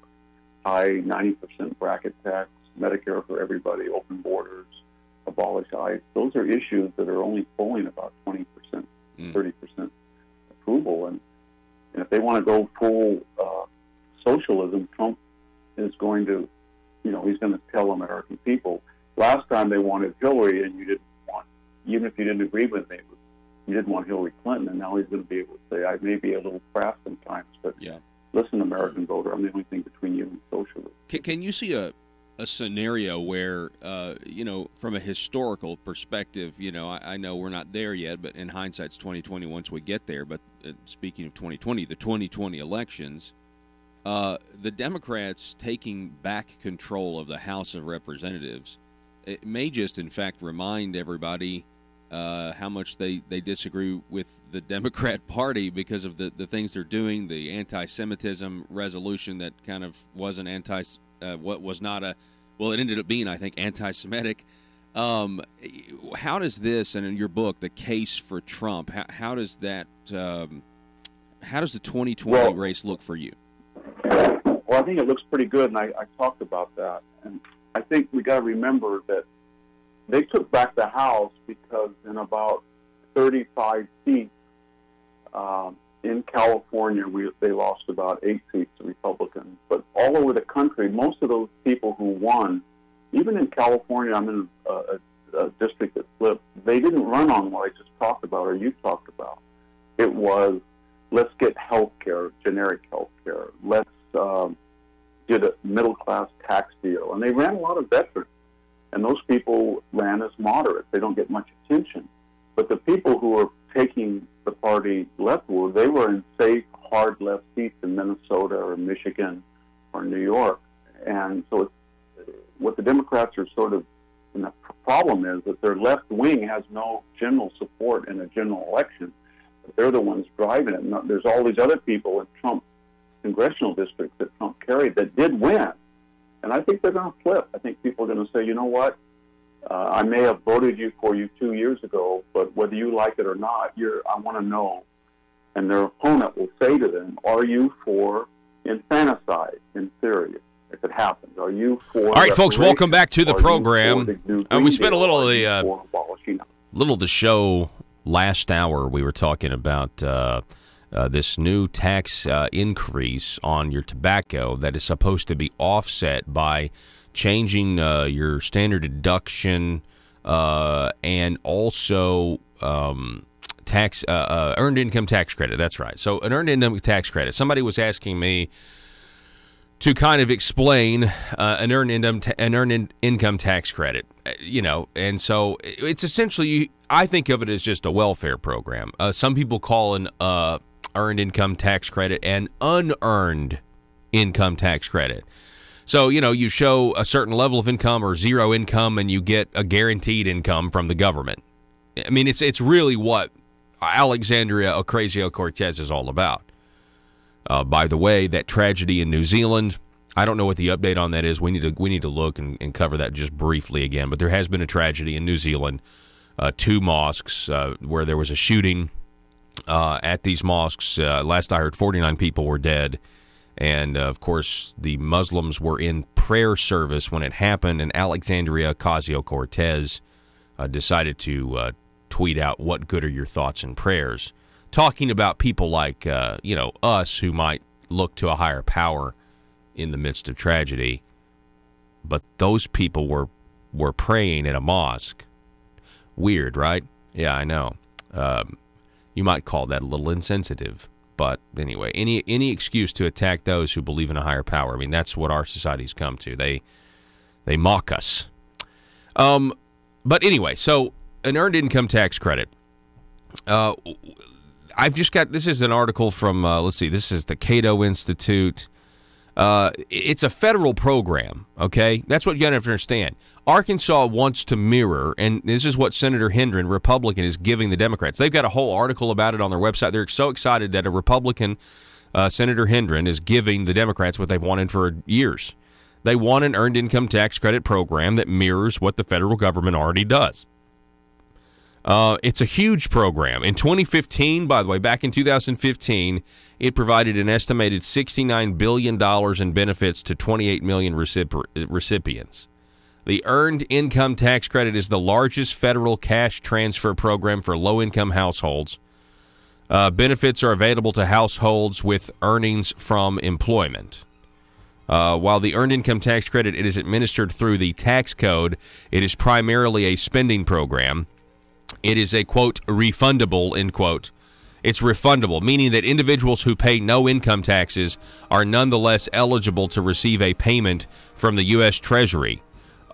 high 90% bracket tax, Medicare for everybody, open borders, abolish ICE. Those are issues that are only polling about 20%, 30% approval. And if they want to go full socialism, Trump is going to, he's going to tell American people, last time they wanted Hillary and you didn't want, even if you didn't agree with me, you didn't want Hillary Clinton, and now he's going to be able to say, I may be a little crass sometimes, but listen, American voter, I'm the only thing between you and socialism. Can you see a scenario where, from a historical perspective, I know we're not there yet, but in hindsight's 2020 once we get there, but speaking of 2020, the 2020 elections, the Democrats taking back control of the House of Representatives, it may just, in fact, remind everybody how much they disagree with the Democrat Party because of the things they're doing, the anti-Semitism resolution that kind of was an it ended up being, I think, anti-Semitic. How does this, and in your book, The Case for Trump, how does that, how does the 2020 race look for you? Well, I think it looks pretty good, and I talked about that. And I think we got to remember that they took back the House because in about 35 seats in California, they lost about 8 seats to Republicans. But all over the country, most of those people who won, even in California, I'm in a district that flipped, they didn't run on what I just talked about or you talked about. It was, let's get health care, generic health care. Let's get a middle-class tax deal. And they ran a lot of veterans. And those people ran as moderates. They don't get much attention. But the people who were taking the party leftward, they were in safe, hard left seats in Minnesota or Michigan or New York. And so what the Democrats are sort of, and the problem is that their left wing has no general support in a general election. But they're the ones driving it. And there's all these other people in Trump's congressional districts that Trump carried that did win. And I think they're going to flip. I think people are going to say, you know what? I may have voted for you 2 years ago, but whether you like it or not, I want to know. And their opponent will say to them, are you for infanticide in Syria, if it happens? Are you for... All right, folks, welcome back to the program. We spent a little of the show last hour. We were talking about this new tax increase on your tobacco that is supposed to be offset by changing your standard deduction and also earned income tax credit. That's right. So an earned income tax credit. Somebody was asking me to kind of explain an earned income tax credit, and so it's essentially, I think of it as just a welfare program. Some people call an earned income tax credit and unearned income tax credit. So, you show a certain level of income or zero income and you get a guaranteed income from the government. I mean, it's really what Alexandria Ocasio-Cortez is all about. By the way, that tragedy in New Zealand, I don't know what the update on that is. We need to look and cover that just briefly again. But there has been a tragedy in New Zealand, 2 mosques where there was a shooting at these mosques. Last I heard, 49 people were dead. And, of course, the Muslims were in prayer service when it happened, and Alexandria Ocasio-Cortez decided to tweet out, "What good are your thoughts and prayers?" Talking about people like, us who might look to a higher power in the midst of tragedy. But those people were praying at a mosque. Weird, right? Yeah, I know. You might call that a little insensitive. But anyway, any excuse to attack those who believe in a higher power. I mean, that's what our society's come to. They mock us. But anyway, so an earned income tax credit. I've just got, this is an article from, this is the Cato Institute. It's a federal program, okay? That's what you got to understand. Arkansas wants to mirror, and this is what Senator Hendren, Republican, is giving the Democrats. They've got a whole article about it on their website. They're so excited that a Republican, Senator Hendren, is giving the Democrats what they've wanted for years. They want an earned income tax credit program that mirrors what the federal government already does. It's a huge program. In 2015, by the way, back in 2015, it provided an estimated $69 billion in benefits to 28 million recipients. The Earned Income Tax Credit is the largest federal cash transfer program for low-income households. Benefits are available to households with earnings from employment. While the Earned Income Tax Credit it is administered through the tax code, it is primarily a spending program. It is a, quote, refundable, end quote. It's refundable, meaning that individuals who pay no income taxes are nonetheless eligible to receive a payment from the U.S. Treasury.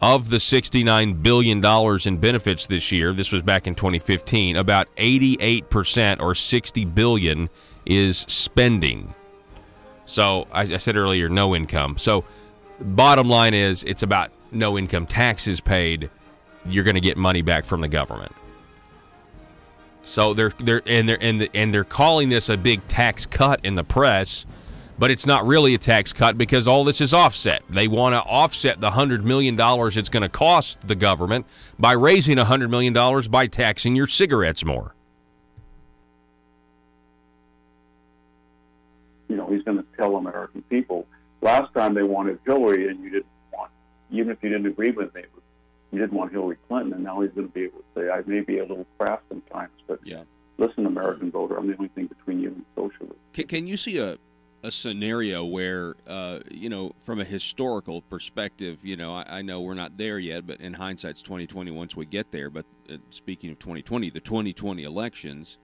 Of the $69 billion in benefits this year, this was back in 2015, about 88% or $60 billion is spending. So I said earlier, no income. So the bottom line is it's about no income taxes paid. You're going to get money back from the government. So they're calling this a big tax cut in the press, but it's not really a tax cut because all this is offset. They want to offset the $100 million it's going to cost the government by raising $100 million by taxing your cigarettes more. You know, he's going to tell American people, last time they wanted Hillary and you didn't want, even if you didn't agree with me, you didn't want Hillary Clinton, and now he's going to be able to say, I may be a little crass sometimes, but listen, American voter, I'm the only thing between you and socialism. Can you see a scenario where, from a historical perspective, I know we're not there yet, but in hindsight's 2020 once we get there. But speaking of 2020, the 2020 elections,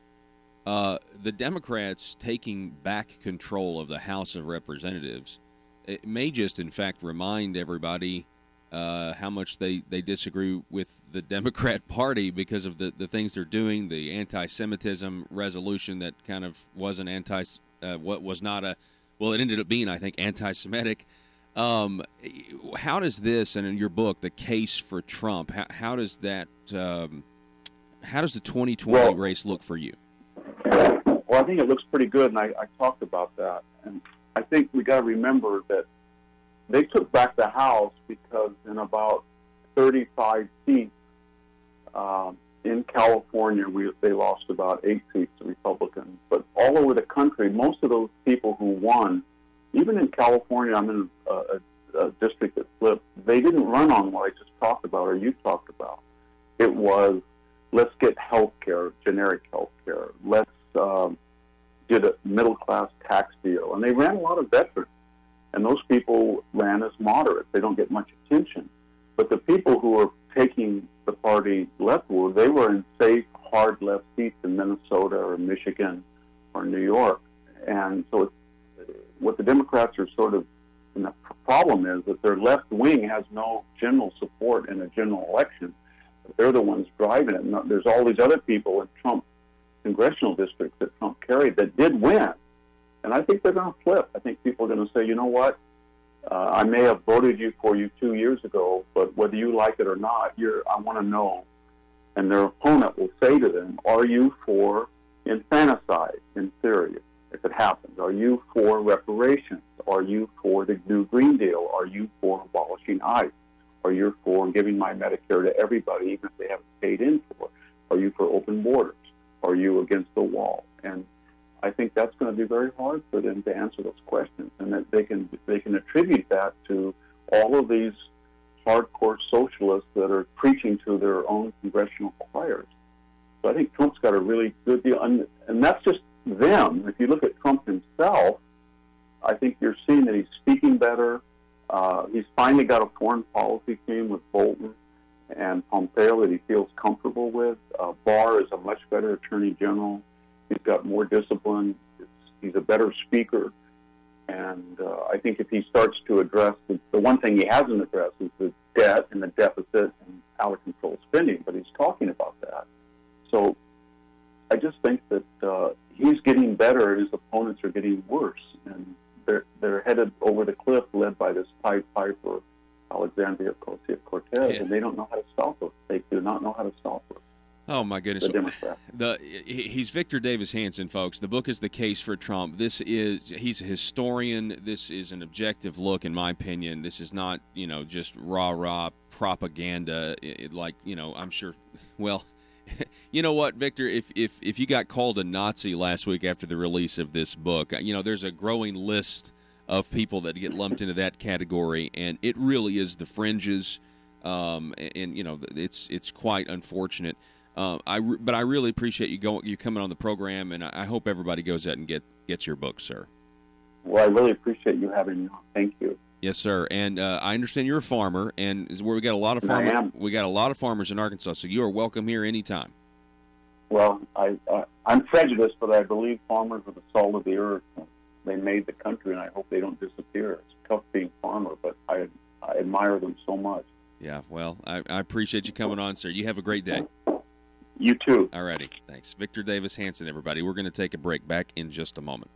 the Democrats taking back control of the House of Representatives, it may just, in fact, remind everybody how much they disagree with the Democrat Party because of the things they're doing, the anti-Semitism resolution that kind of was an it ended up being, I think, anti-Semitic. How does this, and in your book, The Case for Trump, how does that, how does the 2020 race look for you? Well, I think it looks pretty good, and I talked about that. And I think we got to remember that they took back the House because in about 35 seats in California, they lost about 8 seats to Republicans. But all over the country, most of those people who won, even in California, I'm in a district that flipped, they didn't run on what I just talked about or you talked about. It was, let's get health care, generic health care. Let's get a middle-class tax deal. And they ran a lot of veterans. And those people ran as moderates. They don't get much attention. But the people who were taking the party leftward, they were in safe, hard left seats in Minnesota or Michigan or New York. And so what the Democrats are sort of, and the problem is that their left wing has no general support in a general election. But they're the ones driving it. And there's all these other people in Trump congressional districts that Trump carried that did win. And I think they're going to flip. I think people are going to say, you know what? I may have voted for you 2 years ago, but whether you like it or not, I want to know. And their opponent will say to them, are you for infanticide in Syria, if it happens? Are you for reparations? Are you for the new Green Deal? Are you for abolishing ICE? Are you for giving my Medicare to everybody, even if they haven't paid in for it? Are you for open borders? Are you against the wall? And I think that's going to be very hard for them to answer those questions, and that they can attribute that to all of these hardcore socialists that are preaching to their own congressional choirs. So I think Trump's got a really good deal, and that's just them. If you look at Trump himself, I think you're seeing that he's speaking better. He's finally got a foreign policy team with Bolton and Pompeo that he feels comfortable with. Barr is a much better attorney general. He's got more discipline. He's a better speaker. And I think if he starts to address the one thing he hasn't addressed is the debt and the deficit and out-of-control spending, but he's talking about that. So I just think that he's getting better and his opponents are getting worse. And they're headed over the cliff led by this Pied Piper, Alexandria Ocasio-Cortez, and they don't know how to stop her. They do not know how to stop her. Oh, my goodness. The Democrat. He's Victor Davis Hanson, folks. The book is The Case for Trump. He's a historian. This is an objective look, in my opinion. This is not, just rah-rah propaganda. I'm sure, well, you know what, Victor, if you got called a Nazi last week after the release of this book, there's a growing list of people that get lumped into that category, and it really is the fringes, and it's quite unfortunate. But I really appreciate you coming on the program, and I hope everybody goes out and gets your book, sir. Well, I really appreciate you having me on. Thank you. Yes, sir. And I understand you're a farmer, and is where we got a lot of farmers. I am. We got a lot of farmers in Arkansas, so you are welcome here anytime. Well, I'm prejudiced, but I believe farmers are the salt of the earth. They made the country, and I hope they don't disappear. It's tough being a farmer, but I admire them so much. Yeah, well, I appreciate you coming on, sir. You have a great day. You too. All righty. Thanks. Victor Davis Hanson, everybody. We're going to take a break. Back in just a moment.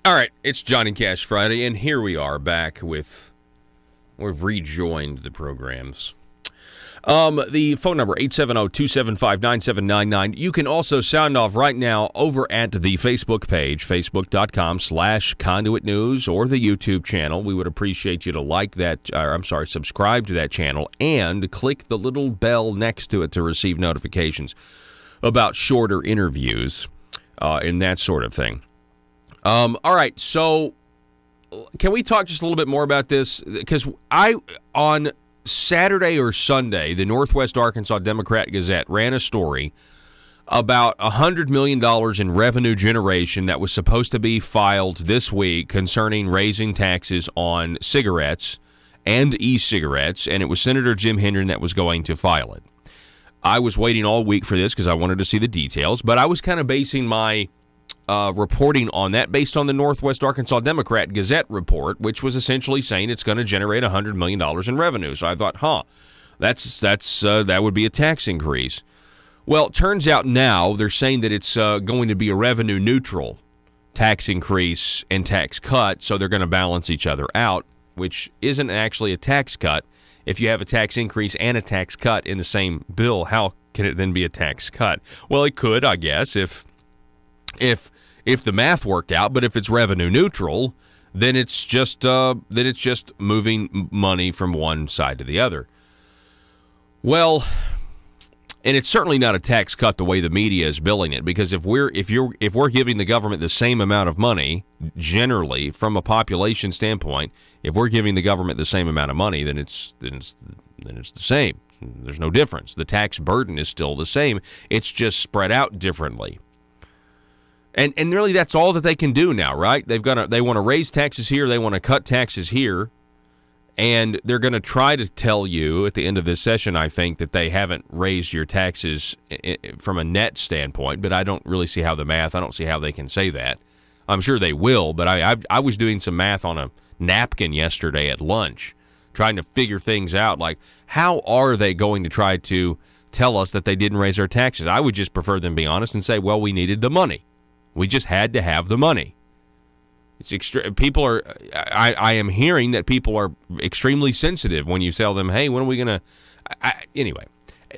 All right, it's Johnny Cash Friday, and here we are back with, we've rejoined the programs. The phone number, 870-275-9799. You can also sound off right now over at the Facebook page, facebook.com/Conduit News, or the YouTube channel. We would appreciate you to like that, subscribe to that channel, and click the little bell next to it to receive notifications about shorter interviews and that sort of thing. All right, so can we talk just a little bit more about this? Because on Saturday or Sunday, the Northwest Arkansas Democrat-Gazette ran a story about $100 million in revenue generation that was supposed to be filed this week concerning raising taxes on cigarettes and e-cigarettes, and it was Senator Jim Hendren that was going to file it. I was waiting all week for this because I wanted to see the details, but I was kind of basing my reporting on that based on the Northwest Arkansas Democrat-Gazette report, which was essentially saying it's going to generate $100 million in revenue. So I thought, that would be a tax increase. Well, it turns out now they're saying that it's going to be a revenue-neutral tax increase and tax cut, so they're going to balance each other out, which isn't actually a tax cut. If you have a tax increase and a tax cut in the same bill, how can it then be a tax cut? Well, it could, I guess, if the math worked out, but if it's revenue neutral, then it's just moving money from one side to the other. Well, and it's certainly not a tax cut the way the media is billing it, because if we're giving the government the same amount of money, generally from a population standpoint, if we're giving the government the same amount of money, then it's the same. There's no difference. The tax burden is still the same. It's just spread out differently. And really, that's all that they can do now, right? They want to raise taxes here, they want to cut taxes here, and they're going to try to tell you at the end of this session, I think, that they haven't raised your taxes from a net standpoint. But I don't really see how I don't see how they can say that. I'm sure they will, but I was doing some math on a napkin yesterday at lunch, trying to figure things out, like how are they going to try to tell us that they didn't raise our taxes? I would just prefer them be honest and say, well, we needed the money. We just had to have the money. It's people are. I am hearing that people are extremely sensitive when you tell them, "Hey, when are we gonna?" Anyway,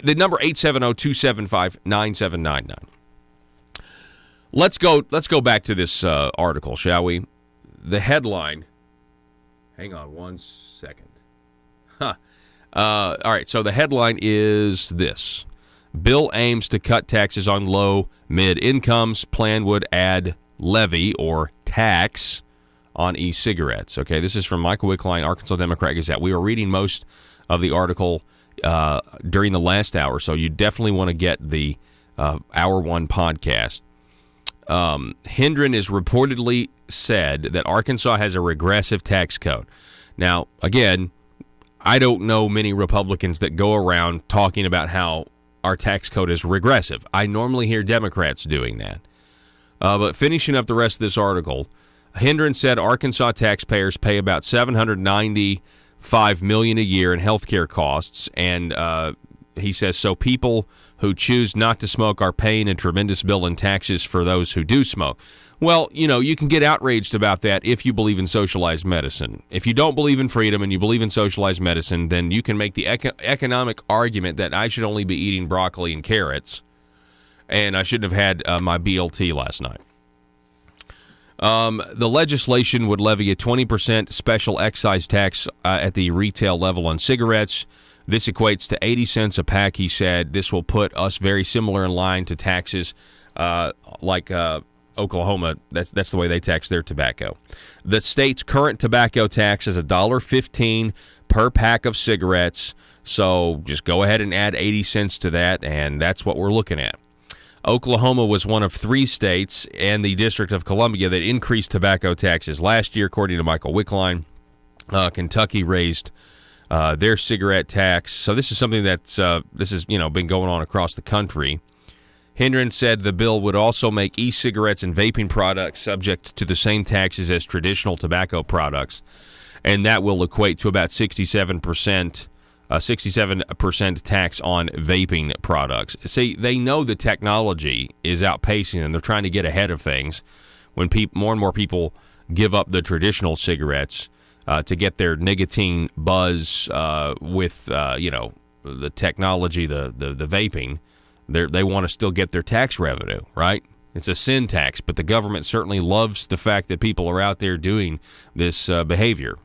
the number 870-275-9799. Let's go back to this article, shall we? The headline. Hang on one second. All right. So the headline is this. Bill aims to cut taxes on low, mid incomes. Plan would add levy or tax on e-cigarettes. Okay, this is from Michael Wickline, Arkansas Democrat-Gazette. We were reading most of the article during the last hour, so you definitely want to get the Hour 1 podcast. Hendren is reportedly said that Arkansas has a regressive tax code. Now, again, I don't know many Republicans that go around talking about how our tax code is regressive. I normally hear Democrats doing that. But finishing up the rest of this article, Hendren said Arkansas taxpayers pay about $795 million a year in health care costs, and he says, so people who choose not to smoke are paying a tremendous bill in taxes for those who do smoke. Well, you can get outraged about that if you believe in socialized medicine. If you don't believe in freedom and you believe in socialized medicine, then you can make the economic argument that I should only be eating broccoli and carrots, and I shouldn't have had my BLT last night. The legislation would levy a 20% special excise tax at the retail level on cigarettes. This equates to 80 cents a pack, he said. This will put us very similar in line to taxes like Oklahoma. That's the way they tax their tobacco. The state's current tobacco tax is $1.15 per pack of cigarettes. So just go ahead and add 80 cents to that, and that's what we're looking at. Oklahoma was one of 3 states and the District of Columbia that increased tobacco taxes last year, according to Michael Wickline. Kentucky raised their cigarette tax. So this is something that's been going on across the country. Hendren said the bill would also make e-cigarettes and vaping products subject to the same taxes as traditional tobacco products, and that will equate to about 67% tax on vaping products. See, they know the technology is outpacing them. They're trying to get ahead of things. When more and more people give up the traditional cigarettes to get their nicotine buzz with the technology, the vaping, they want to still get their tax revenue, right? It's a sin tax, but the government certainly loves the fact that people are out there doing this behavior.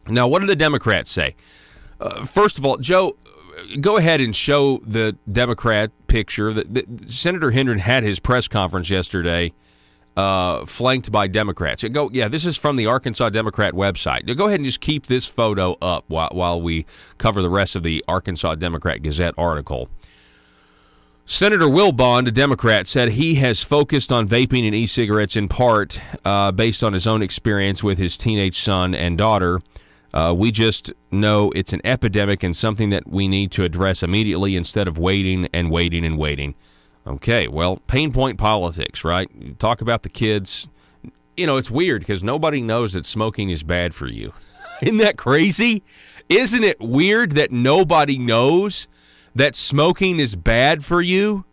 Now, what do the Democrats say? First of all, Joe, go ahead and show the Democrat picture. Senator Hendren had his press conference yesterday, flanked by Democrats. This is from the Arkansas Democrat website. Go ahead and just keep this photo up while we cover the rest of the Arkansas Democrat Gazette article. Senator Will Bond, a Democrat, said he has focused on vaping and e-cigarettes in part based on his own experience with his teenage son and daughter. We just know it's an epidemic and something that we need to address immediately instead of waiting and waiting and waiting. Okay, well, pain point politics, right? You talk about the kids. You know, it's weird because nobody knows that smoking is bad for you. Isn't that crazy? Isn't it weird that nobody knows that smoking is bad for you?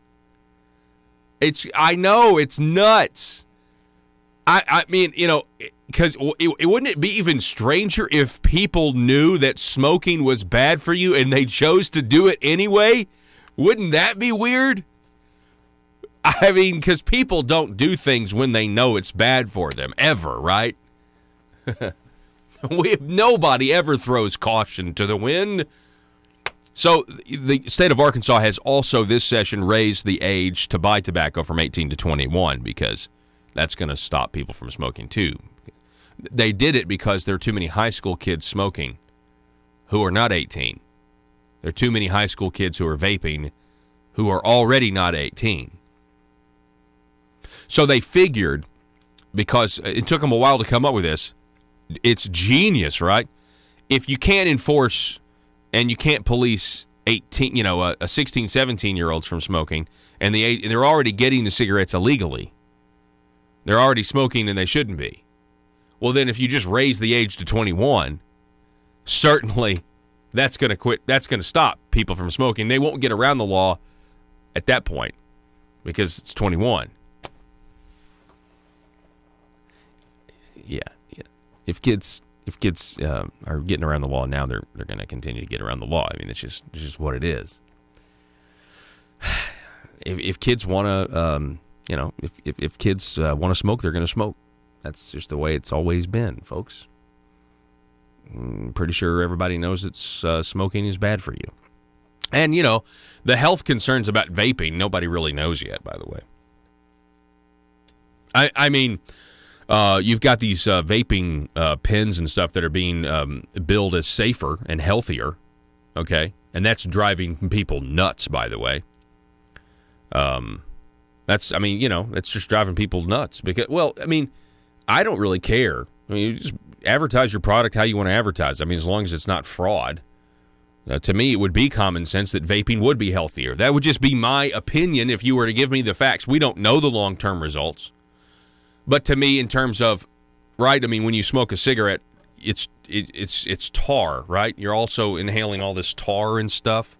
I know, it's nuts. I mean, because wouldn't it be even stranger if people knew that smoking was bad for you and they chose to do it anyway? Wouldn't that be weird? I mean, because people don't do things when they know it's bad for them, ever, right? Nobody ever throws caution to the wind. So the state of Arkansas has also this session raised the age to buy tobacco from 18 to 21 because that's going to stop people from smoking too. They did it because there are too many high school kids smoking who are not 18. There are too many high school kids who are vaping who are already not 18. So they figured, because it took them a while to come up with this, it's genius, right? If you can't enforce and you can't police 18, a 16, 17-year-olds from smoking, and they're already getting the cigarettes illegally. They're already smoking and they shouldn't be. Well, then if you just raise the age to 21, certainly that's going to stop people from smoking. They won't get around the law at that point because it's 21. Yeah. If kids are getting around the law now, they're going to continue to get around the law. I mean, it's just what it is. If kids want to, if kids want to smoke, they're going to smoke. That's just the way it's always been, folks. I'm pretty sure everybody knows that smoking is bad for you. And, the health concerns about vaping, nobody really knows yet, by the way. I mean, you've got these vaping pens and stuff that are being billed as safer and healthier, okay? And that's driving people nuts, by the way. That's just driving people nuts. Because, I don't really care. I mean, you just advertise your product how you want to advertise. I mean, as long as it's not fraud. To me, it would be common sense that vaping would be healthier. That would just be my opinion if you were to give me the facts. We don't know the long-term results. But to me, in terms of, right, I mean, when you smoke a cigarette, it's tar, right? You're also inhaling all this tar and stuff.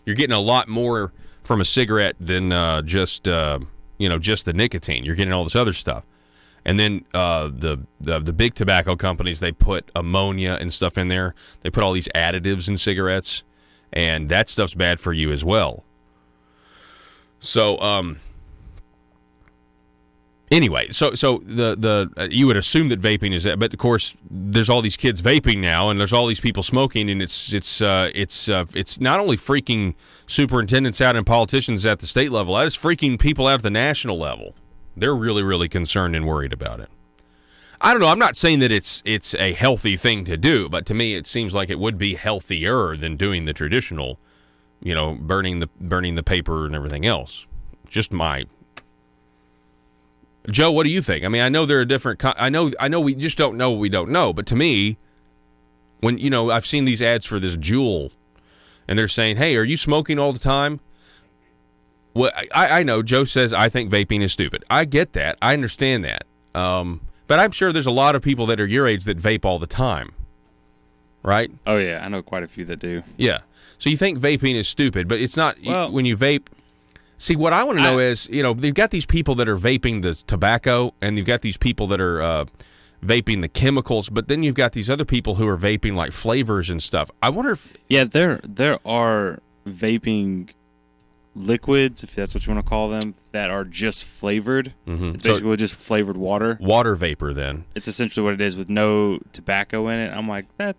You're getting a lot more from a cigarette than just the nicotine. You're getting all this other stuff. And then the big tobacco companies, they put ammonia and stuff in there. They put all these additives in cigarettes, and that stuff's bad for you as well. So, anyway, so the you would assume that vaping is that, but of course there's all these kids vaping now, and there's all these people smoking, and it's not only freaking superintendents out and politicians at the state level, it's freaking people out at the national level. They're really, really concerned and worried about it. I don't know. I'm not saying that it's a healthy thing to do, but to me it seems like it would be healthier than doing the traditional, burning the paper and everything else. Just my. Joe, what do you think? I mean, I know there are different. I know we just don't know what we don't know. But to me, when I've seen these ads for this Juul, and they're saying, "Hey, are you smoking all the time?" Well, I know Joe says I think vaping is stupid. I get that. I understand that. But I'm sure there's a lot of people that are your age that vape all the time, right? Oh yeah, I know quite a few that do. Yeah. So you think vaping is stupid, but it's not. Well, when you vape. See, what I want to know is, they've got these people that are vaping the tobacco, and you've got these people that are vaping the chemicals, but then you've got these other people who are vaping like flavors and stuff. I wonder if there are vaping liquids, if that's what you want to call them, that are just flavored. Mm-hmm. It's basically just flavored water. Water vapor, then. It's essentially what it is with no tobacco in it. I'm like, that.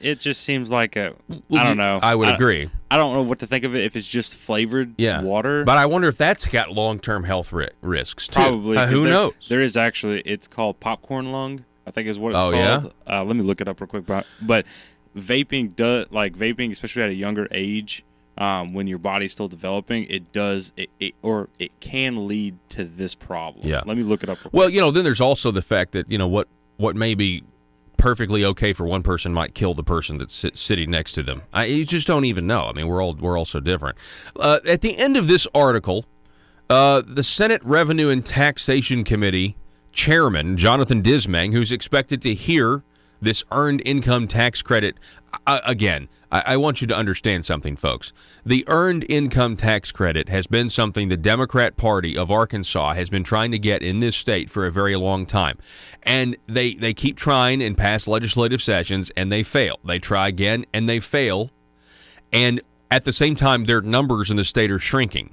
It just seems like I don't know. I would agree. I don't know what to think of it if it's just flavored water. But I wonder if that's got long-term health risks, too. Probably. Who knows? There is actually, it's called popcorn lung, I think is what it's called. Yeah? Let me look it up real quick. But vaping, especially at a younger age, when your body's still developing, it can lead to this problem. Yeah. Let me look it up real quick. Well, then there's also the fact that, what may be perfectly okay for one person might kill the person that's sitting next to them. You just don't even know. I mean, we're all so different. At the end of this article, the Senate Revenue and Taxation Committee Chairman Jonathan Dismang, who's expected to hear this earned income tax credit again. I want you to understand something, folks. The earned income tax credit has been something the Democrat Party of Arkansas has been trying to get in this state for a very long time. And they keep trying in past legislative sessions, and they fail. They try again, and they fail. And at the same time, their numbers in the state are shrinking.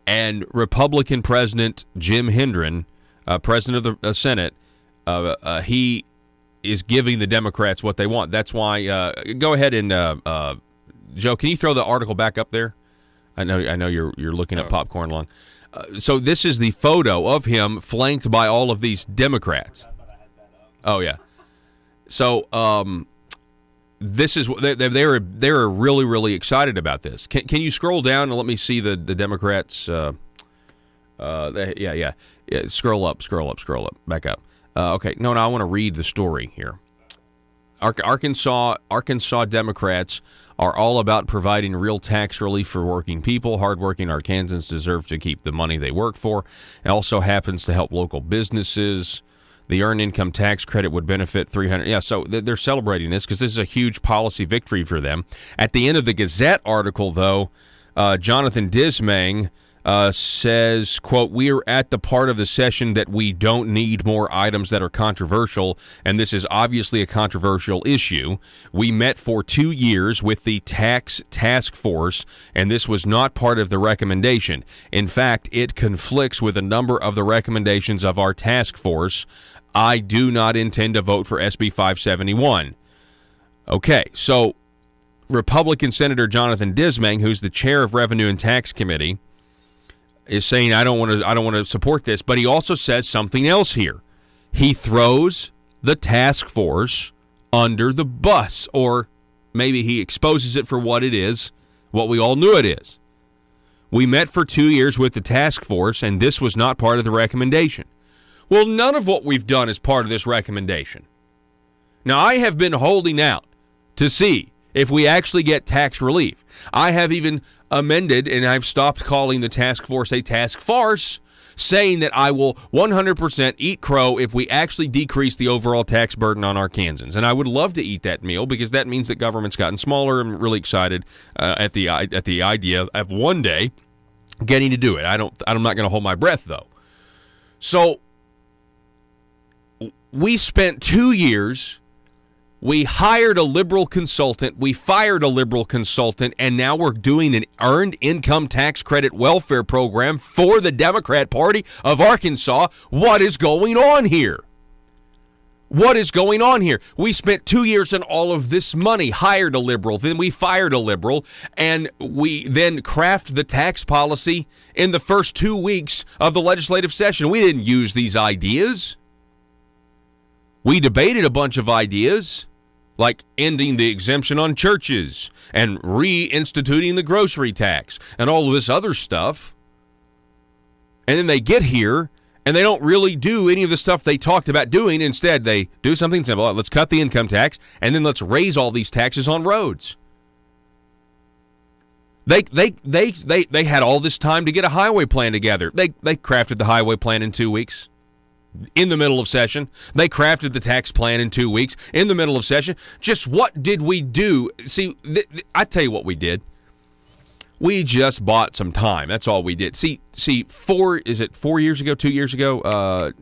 And Republican President Jim Hendren, President of the Senate, he is giving the Democrats what they want. That's why. Go ahead and Joe, can you throw the article back up there? I know you're looking at popcorn lung. So this is the photo of him flanked by all of these Democrats. Oh yeah. So this is they're really, really excited about this. Can you scroll down and let me see the Democrats? Yeah. Scroll up, back up. Okay, no, I want to read the story here. Arkansas Democrats are all about providing real tax relief for working people. Hardworking Arkansans deserve to keep the money they work for. It also happens to help local businesses. The earned income tax credit would benefit 300. Yeah, so they're celebrating this because this is a huge policy victory for them. At the end of the Gazette article, though, Jonathan Dismang says, quote, "We are at the part of the session that we don't need more items that are controversial, and this is obviously a controversial issue. We met for 2 years with the tax task force, and this was not part of the recommendation. In fact, it conflicts with a number of the recommendations of our task force. I do not intend to vote for SB 571. Okay, so Republican Senator Jonathan Dismang, who's the chair of Revenue and Tax Committee, is saying I don't want to support this, but he also says something else here. He throws the task force under the bus, or maybe he exposes it for what it is, what we all knew it is. We met for 2 years with the task force, and this was not part of the recommendation. Well, none of what we've done is part of this recommendation. Now, I have been holding out to see if we actually get tax relief. I have even amended, and I've stopped calling the task force a task farce, saying that I will 100% eat crow if we actually decrease the overall tax burden on Arkansans. And I would love to eat that meal because that means that government's gotten smaller. I'm really excited at the idea of one day getting to do it. I'm not going to hold my breath, though. So we spent 2 years. We hired a liberal consultant, we fired a liberal consultant, and now we're doing an earned income tax credit welfare program for the Democrat Party of Arkansas. What is going on here? What is going on here? We spent 2 years on all of this money, hired a liberal, then we fired a liberal, and we then craft the tax policy in the first 2 weeks of the legislative session. We didn't use these ideas. We debated a bunch of ideas, like ending the exemption on churches and reinstituting the grocery tax and all of this other stuff. And then they get here, and they don't really do any of the stuff they talked about doing. Instead, they do something simple. Let's cut the income tax, and then let's raise all these taxes on roads. They had all this time to get a highway plan together. They crafted the highway plan in 2 weeks. In the middle of session. They crafted the tax plan in 2 weeks in the middle of session. Just what did we do? See, I tell you what we did. We just bought some time. That's all we did. See, 4 years ago, 2 years ago?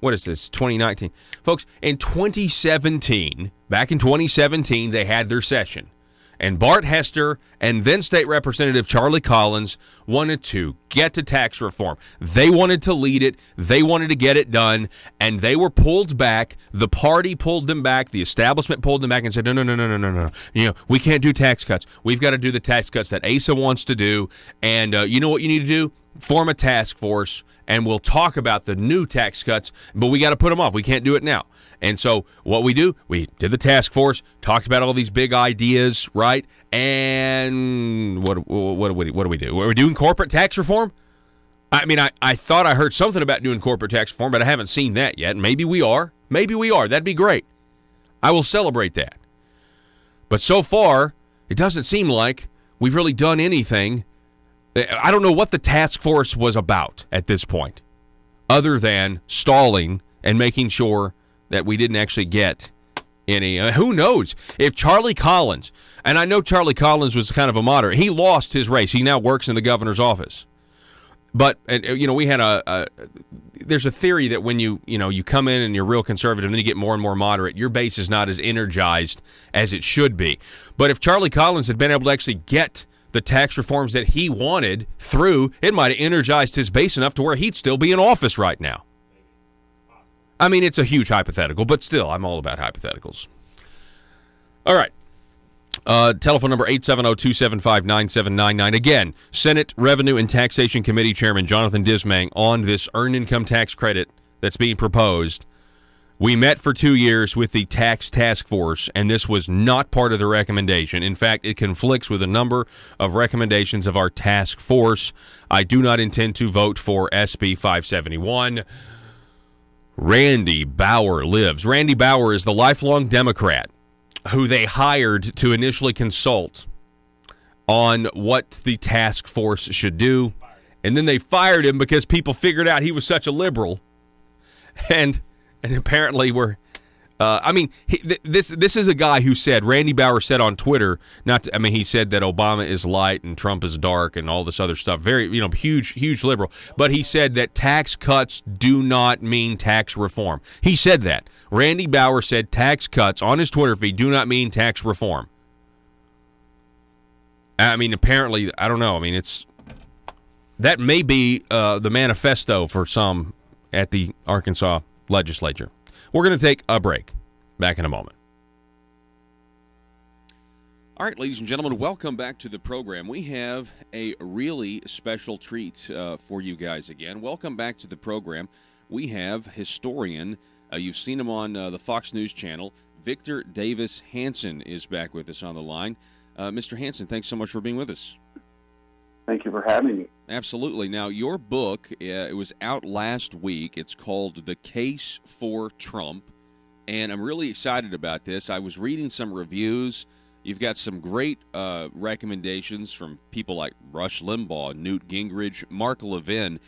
What is this? 2019. Folks, in 2017, back in 2017, they had their session. And Bart Hester and then State Representative Charlie Collins wanted to get to tax reform. They wanted to lead it. They wanted to get it done. And they were pulled back. The party pulled them back. The establishment pulled them back and said, no. We can't do tax cuts. We've got to do the tax cuts that Asa wants to do. And you know what you need to do? Form a task force, and we'll talk about the new tax cuts, but we got to put them off. We can't do it now. And so what we do, we did the task force, talked about all these big ideas, right? And what do we do? Are we doing corporate tax reform? I mean, I thought I heard something about doing corporate tax reform, but I haven't seen that yet. Maybe we are. That'd be great. I will celebrate that. But so far, it doesn't seem like we've really done anything. I don't know what the task force was about at this point, other than stalling and making sure that we didn't actually get any. Who knows? If Charlie Collins, and I know Charlie Collins was kind of a moderate, he lost his race. He now works in the governor's office. But, we had there's a theory that when you come in and you're real conservative and then you get more and more moderate, your base is not as energized as it should be. But if Charlie Collins had been able to actually get the tax reforms that he wanted through, it might have energized his base enough to where he'd still be in office right now. I mean, it's a huge hypothetical, but still, I'm all about hypotheticals. All right. Telephone number 870-275-9799. Again, Senate Revenue and Taxation Committee Chairman Jonathan Dismang on this earned income tax credit that's being proposed. We met for 2 years with the tax task force, and this was not part of the recommendation. In fact, it conflicts with a number of recommendations of our task force. I do not intend to vote for SB 571. Randy Bauer lives. Randy Bauer is the lifelong Democrat who they hired to initially consult on what the task force should do. And then they fired him because people figured out he was such a liberal. And apparently this is a guy who said, Randy Bauer said on Twitter, he said that Obama is light and Trump is dark and all this other stuff. Very, huge liberal. But he said that tax cuts do not mean tax reform. He said that. Randy Bauer said tax cuts on his Twitter feed do not mean tax reform. Apparently, I don't know. That may be the manifesto for some at the Arkansas legislature. We're going to take a break. Back in a moment. All right, ladies and gentlemen, welcome back to the program. We have a really special treat for you guys again. Welcome back to the program. We have historian, you've seen him on the Fox News channel, Victor Davis Hanson is back with us on the line. Mr. Hanson, thanks so much for being with us. Thank you for having me. Absolutely. Now, your book, it was out last week. It's called The Case for Trump, and I'm really excited about this. I was reading some reviews. You've got some great recommendations from people like Rush Limbaugh, Newt Gingrich, Mark Levin.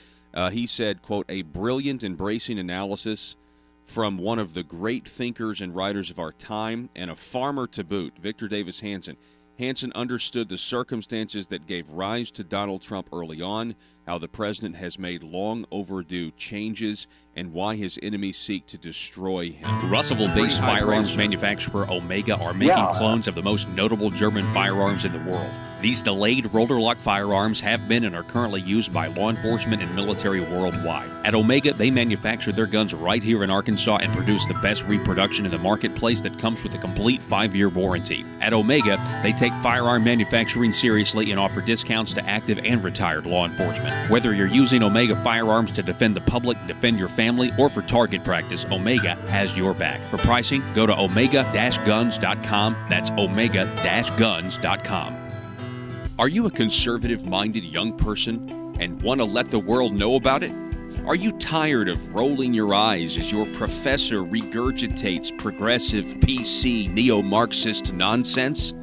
He said, quote, a brilliant and bracing analysis from one of the great thinkers and writers of our time and a farmer to boot, Victor Davis Hanson. Hanson understood the circumstances that gave rise to Donald Trump early on, how the president has made long overdue changes, and why his enemies seek to destroy him. Russellville-based firearms manufacturer Omega are making clones of the most notable German firearms in the world. These delayed rotor-lock firearms have been and are currently used by law enforcement and military worldwide. At Omega, they manufacture their guns right here in Arkansas and produce the best reproduction in the marketplace that comes with a complete 5-year warranty. At Omega, they take firearm manufacturing seriously and offer discounts to active and retired law enforcement. Whether you're using Omega firearms to defend the public, defend your family, or for target practice, Omega has your back. For pricing, go to omega-guns.com. That's omega-guns.com. Are you a conservative-minded young person? and want to let the world know about it? Are you tired of rolling your eyes as your professor regurgitates progressive, PC, neo-Marxist nonsense?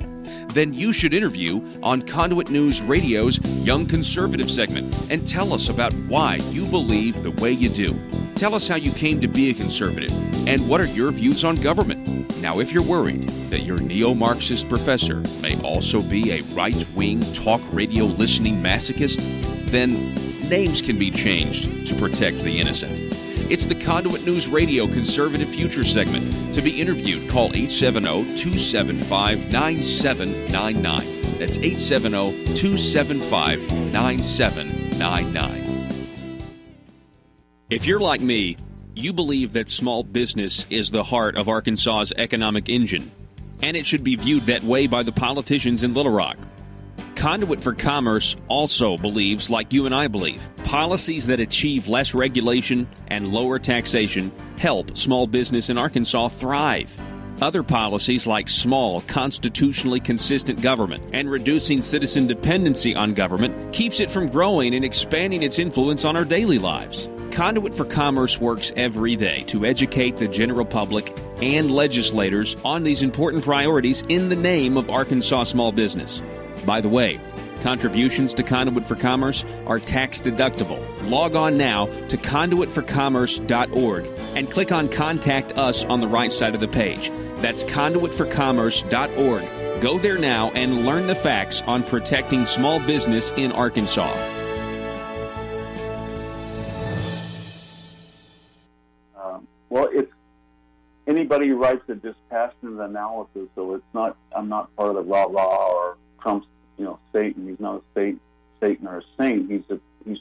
Then you should interview on Conduit News Radio's Young Conservative segment and tell us about why you believe the way you do. Tell us how you came to be a conservative and what are your views on government. Now, if you're worried that your neo-Marxist professor may also be a right-wing talk radio listening masochist, then names can be changed to protect the innocent. It's the Conduit News Radio Conservative Future segment. To be interviewed, call 870-275-9799. That's 870-275-9799. If you're like me, you believe that small business is the heart of Arkansas's economic engine, and it should be viewed that way by the politicians in Little Rock. Conduit for Commerce also believes, like you and I believe, policies that achieve less regulation and lower taxation help small business in Arkansas thrive. Other policies like small, constitutionally consistent government and reducing citizen dependency on government keeps it from growing and expanding its influence on our daily lives. Conduit for Commerce works every day to educate the general public and legislators on these important priorities in the name of Arkansas small business. By the way, contributions to Conduit for Commerce are tax deductible. Log on now to conduitforcommerce.org and click on Contact Us on the right side of the page. That's conduitforcommerce.org. Go there now and learn the facts on protecting small business in Arkansas. Well, it's anybody who writes a dispassionate analysis, so it's not, I'm not part of the rah-rah or Trump's, Satan. He's not a Satan or a saint. He's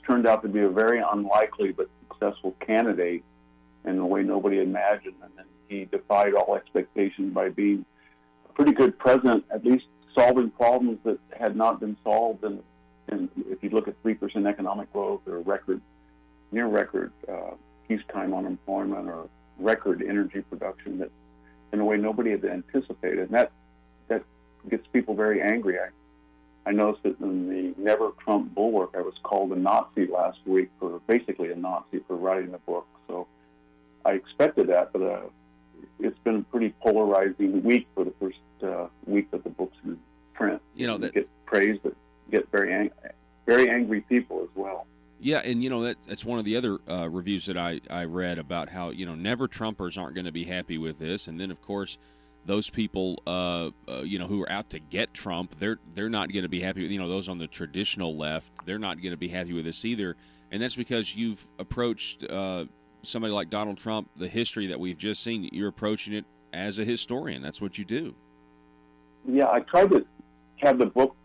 turned out to be a very unlikely but successful candidate in a way nobody imagined, and then he defied all expectations by being a pretty good president, at least solving problems that had not been solved. And if you look at 3% economic growth or near record peacetime unemployment or record energy production, that in a way nobody had anticipated, and that gets people very angry. I noticed that in the Never Trump Bulwark, I was called a Nazi last week basically a Nazi for writing the book. So I expected that, but it's been a pretty polarizing week for the first week that the book's in print. Get praise, but get very angry people as well. Yeah, and that's one of the other reviews that I read about how Never Trumpers aren't going to be happy with this, and then of course those people who are out to get Trump, they're not going to be happy with those on the traditional left. They're not going to be happy with this either, and that's because you've approached somebody like Donald Trump, the history that we've just seen. You're approaching it as a historian. That's what you do. Yeah, I tried to have the book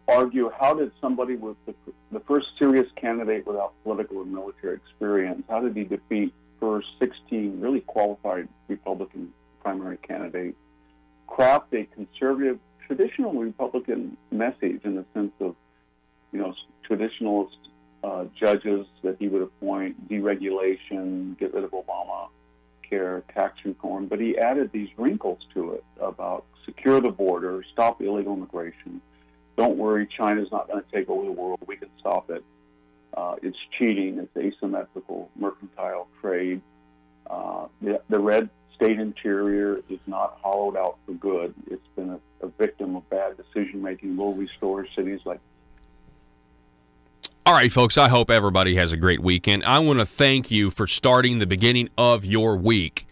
argue how did somebody with the first serious candidate without political and military experience, how did he defeat first 16 really qualified Republican primary candidates, craft a conservative, traditional Republican message in the sense of, traditionalist judges that he would appoint, deregulation, get rid of Obamacare, tax reform, but he added these wrinkles to it about secure the border, stop illegal immigration. Don't worry, China's not going to take over the world. We can stop it. It's cheating. It's asymmetrical mercantile trade. The red state interior is not hollowed out for good. It's been a victim of bad decision-making. We'll restore cities like... All right, folks, I hope everybody has a great weekend. I want to thank you for starting the beginning of your week,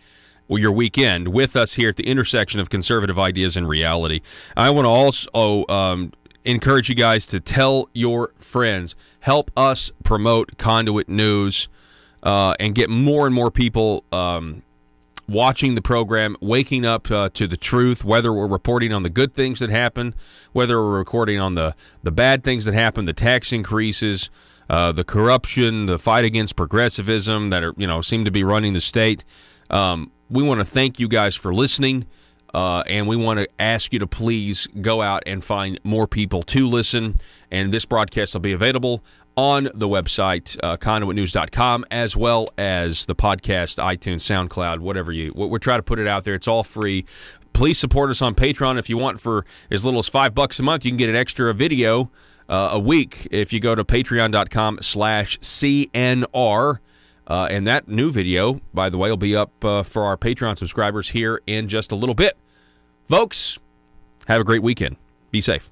or your weekend, with us here at the intersection of conservative ideas and reality. I want to also... encourage you guys to tell your friends. Help us promote Conduit News and get more and more people watching the program, waking up to the truth, whether we're reporting on the good things that happen, whether we're reporting on the bad things that happen, the tax increases, the corruption, the fight against progressivism that seem to be running the state. We want to thank you guys for listening. And we want to ask you to please go out and find more people to listen. And this broadcast will be available on the website, conduitnews.com, as well as the podcast, iTunes, SoundCloud, whatever we're trying to put it out there. It's all free. please support us on Patreon. If you want, for as little as $5 a month, you can get an extra video a week if you go to patreon.com/CNR. And that new video, by the way, will be up for our Patreon subscribers here in just a little bit. Folks, have a great weekend. Be safe.